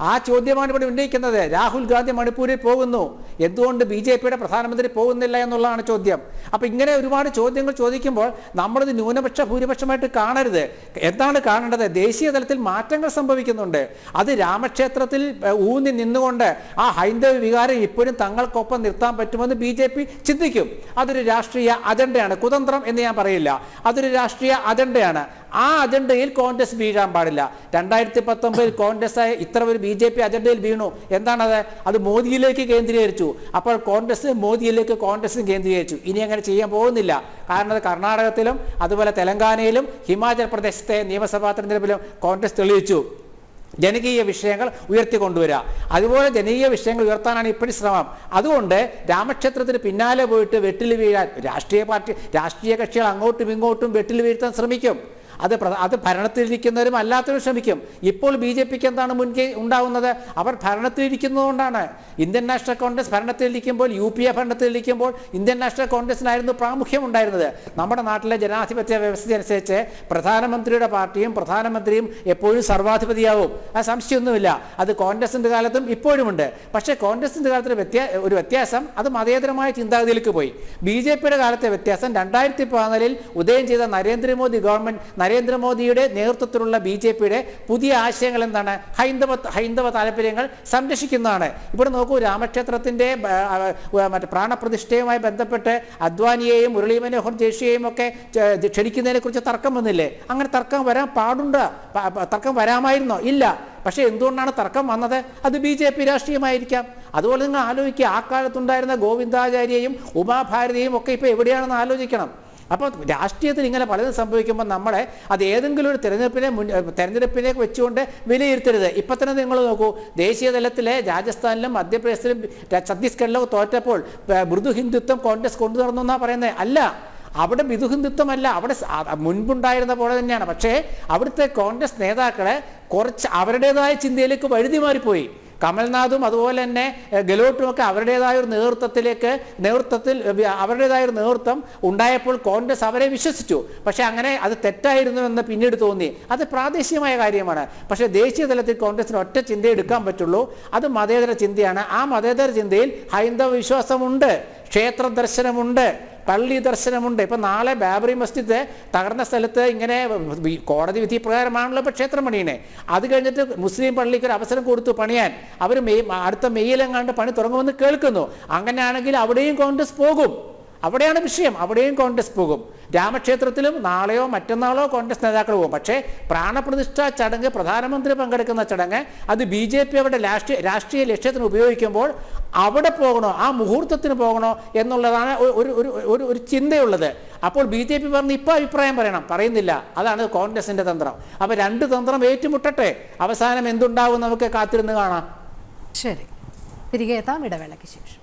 ആ ചോദ്യമാണ് ഇവിടെ ഉന്നയിക്കുന്നത്. രാഹുൽ ഗാന്ധി മണിപ്പൂരിൽ പോകുന്നു, എന്തുകൊണ്ട് BJPയുടെ പ്രധാനമന്ത്രി പോകുന്നില്ല എന്നുള്ളതാണ് ചോദ്യം. അപ്പോൾ ഇങ്ങനെ ഒരുപാട് ചോദ്യങ്ങൾ ചോദിക്കുമ്പോൾ നമ്മളിത് ന്യൂനപക്ഷ ഭൂരിപക്ഷമായിട്ട് കാണരുത്. എന്താണ് കാണേണ്ടത്? ദേശീയ തലത്തിൽ മാറ്റങ്ങൾ സംഭവിക്കുന്നുണ്ട്. അത് രാമക്ഷേത്രത്തിൽ ഊന്നി നിന്നുകൊണ്ട് ആ ഹൈന്ദവ വികാരം ഇപ്പോഴും തങ്ങൾക്കൊപ്പം നിർത്താൻ പറ്റുമെന്ന് BJP ചിന്തിക്കും. അതൊരു രാഷ്ട്രീയ അജണ്ടയാണ്, കുതന്ത്രം എന്ന് ഞാൻ പറയില്ല. അതൊരു രാഷ്ട്രീയ അജണ്ടയാണ്. ആ അജണ്ടയിൽ കോൺഗ്രസ് വീഴാൻ പാടില്ല. 2019 കോൺഗ്രസ് ഇത്ര ഒരു BJP അജണ്ടയിൽ വീണു. എന്താണത്? അത് മോദിയിലേക്ക് കേന്ദ്രീകരിച്ചു. അപ്പോൾ മോദിയിലേക്ക് കോൺഗ്രസും കേന്ദ്രീകരിച്ചു. ഇനി അങ്ങനെ ചെയ്യാൻ പോകുന്നില്ല. കാരണം അത് കർണാടകത്തിലും അതുപോലെ തെലങ്കാനയിലും ഹിമാചൽ പ്രദേശത്തെ നിയമസഭാ തെരഞ്ഞെടുപ്പിലും കോൺഗ്രസ് തെളിയിച്ചു. ജനകീയ വിഷയങ്ങൾ ഉയർത്തിക്കൊണ്ടുവരിക, അതുപോലെ ജനകീയ വിഷയങ്ങൾ ഉയർത്താനാണ് ഇപ്പോഴും ശ്രമം. അതുകൊണ്ട് രാമക്ഷേത്രത്തിന് പിന്നാലെ പോയിട്ട് വെട്ടിൽ വീഴാൻ രാഷ്ട്രീയ കക്ഷികൾ അങ്ങോട്ടും ഇങ്ങോട്ടും വെട്ടിൽ വീഴ്ത്താൻ ശ്രമിക്കും. അത് ഭരണത്തിലിരിക്കുന്നവരും അല്ലാത്തവരും ശ്രമിക്കും. ഇപ്പോൾ BJPക്ക് എന്താണ് മുൻകൈ ഉണ്ടാവുന്നത്? അവർ ഭരണത്തിലിരിക്കുന്നതുകൊണ്ടാണ്. ഇന്ത്യൻ നാഷണൽ കോൺഗ്രസ് ഭരണത്തിലിരിക്കുമ്പോൾ, UPA ഭരണത്തിലിരിക്കുമ്പോൾ ഇന്ത്യൻ നാഷണൽ കോൺഗ്രസിനായിരുന്നു പ്രാമുഖ്യം ഉണ്ടായിരുന്നത്. നമ്മുടെ നാട്ടിലെ ജനാധിപത്യ വ്യവസ്ഥ അനുസരിച്ച് പ്രധാനമന്ത്രിയുടെ പാർട്ടിയും പ്രധാനമന്ത്രിയും എപ്പോഴും സർവാധിപതിയാവും, അത് സംശയമൊന്നുമില്ല. അത് കോൺഗ്രസിന്റെ കാലത്തും ഇപ്പോഴുമുണ്ട്. പക്ഷേ കോൺഗ്രസിന്റെ കാലത്ത് ഒരു വ്യത്യാസം, അത് മതേതരമായ ചിന്താഗതിയിലേക്ക് പോയി. BJPയുടെ കാലത്തെ വ്യത്യാസം 2014 ഉദയം ചെയ്ത നരേന്ദ്രമോദിയുടെ നേതൃത്വത്തിലുള്ള BJPയുടെ പുതിയ ആശയങ്ങൾ എന്താണ്? ഹൈന്ദവ താല്പര്യങ്ങൾ സംരക്ഷിക്കുന്നതാണ്. ഇവിടെ നോക്കൂ, രാമക്ഷേത്രത്തിന്റെ മറ്റേ പ്രാണപ്രതിഷ്ഠയുമായി ബന്ധപ്പെട്ട് അദ്വാനിയെയും മുരളി മനോഹർ ജോഷിയെയും ഒക്കെ ക്ഷണിക്കുന്നതിനെ കുറിച്ച് തർക്കം വന്നില്ലേ? അങ്ങനെ തർക്കം വരാൻ പാടുണ്ടോ? തർക്കം വരാമായിരുന്നോ? ഇല്ല. പക്ഷേ എന്തുകൊണ്ടാണ് തർക്കം വന്നത്? അത് BJP രാഷ്ട്രീയമായിരിക്കാം. അതുപോലെ നിങ്ങൾ ആലോചിക്കുക, ആ കാലത്തുണ്ടായിരുന്ന ഗോവിന്ദാചാര്യയും ഉമാഭാരതിയും ഒക്കെ ഇപ്പോൾ എവിടെയാണെന്ന് ആലോചിക്കണം. അപ്പോൾ രാഷ്ട്രീയത്തിൽ ഇങ്ങനെ പലതും സംഭവിക്കുമ്പോൾ നമ്മളെ അത് ഏതെങ്കിലും ഒരു തെരഞ്ഞെടുപ്പിലേക്ക് വെച്ചുകൊണ്ട് വിലയിരുത്തരുത്. ഇപ്പം തന്നെ നിങ്ങൾ നോക്കൂ, ദേശീയ തലത്തിലെ രാജസ്ഥാനിലും മധ്യപ്രദേശിലും ഛത്തീസ്ഗഡിലും തോറ്റപ്പോൾ മൃദു ഹിന്ദുത്വം കോൺഗ്രസ് കൊണ്ടു നടന്നു എന്നാണ് പറയുന്നത്. അല്ല, അവിടെ മൃദുഹിന്ദുത്വമല്ല, അവിടെ മുൻപുണ്ടായിരുന്ന പോലെ തന്നെയാണ്. പക്ഷേ അവിടുത്തെ കോൺഗ്രസ് നേതാക്കളെ കുറച്ച് അവരുടേതായ ചിന്തയിലേക്ക് വഴുതി മാറിപ്പോയി. കമൽനാഥും അതുപോലെ തന്നെ ഗെലോട്ടും ഒക്കെ അവരുടേതായ ഒരു അവരുടേതായ ഒരു നേതൃത്വം ഉണ്ടായപ്പോൾ കോൺഗ്രസ് അവരെ വിശ്വസിച്ചു. പക്ഷേ അങ്ങനെ അത് തെറ്റായിരുന്നു എന്ന് പിന്നീട് തോന്നി. അത് പ്രാദേശികമായ കാര്യമാണ്. പക്ഷേ ദേശീയ തലത്തിൽ കോൺഗ്രസിന് ഒറ്റ ചിന്ത എടുക്കാൻ പറ്റുള്ളൂ, അത് മതേതര ചിന്തയാണ്. ആ മതേതര ചിന്തയിൽ ഹൈന്ദവ വിശ്വാസമുണ്ട്, ക്ഷേത്ര ദർശനമുണ്ട്, പള്ളി ദർശനമുണ്ട്. ഇപ്പം നാളെ ബാബറി മസ്ജിദ് തകർന്ന സ്ഥലത്ത് ഇങ്ങനെ കോടതി വിധി പ്രകാരമാണല്ലോ ഇപ്പോൾ ക്ഷേത്രം പണിയണേ. അത് കഴിഞ്ഞിട്ട് മുസ്ലിം പള്ളിക്ക് ഒരു അവസരം കൊടുത്തു പണിയാൻ. അവർ അടുത്ത മെയ്യിലെങ്ങാണ്ട് പണി തുടങ്ങുമെന്ന് കേൾക്കുന്നു. അങ്ങനെയാണെങ്കിൽ അവിടെയും കോൺഗ്രസ് പോകും. അവിടെയാണ് വിഷയം, അവിടെയും കോൺഗ്രസ് പോകും. രാമക്ഷേത്രത്തിലും നാളെയോ മറ്റന്നാളോ കോൺഗ്രസ് നേതാക്കൾ പോകും. പക്ഷേ പ്രാണപ്രതിഷ്ഠാ ചടങ്ങ്, പ്രധാനമന്ത്രി പങ്കെടുക്കുന്ന ചടങ്ങ്, അത് BJP അവരുടെ രാഷ്ട്രീയ ലക്ഷ്യത്തിന് ഉപയോഗിക്കുമ്പോൾ അവിടെ പോകണോ, ആ മുഹൂർത്തത്തിന് പോകണോ എന്നുള്ളതാണ് ഒരു ചിന്തയുള്ളത്. അപ്പോൾ BJP പറഞ്ഞ് ഇപ്പോൾ അഭിപ്രായം പറയുന്നില്ല. അതാണ് കോൺഗ്രസിന്റെ തന്ത്രം. അപ്പോൾ രണ്ട് തന്ത്രം ഏറ്റുമുട്ടട്ടെ, അവസാനം എന്തുണ്ടാവും നമുക്ക് കാത്തിരുന്ന് കാണാം. ശരി, തിരികെ എത്താം ഇടവേളയ്ക്ക് ശേഷം.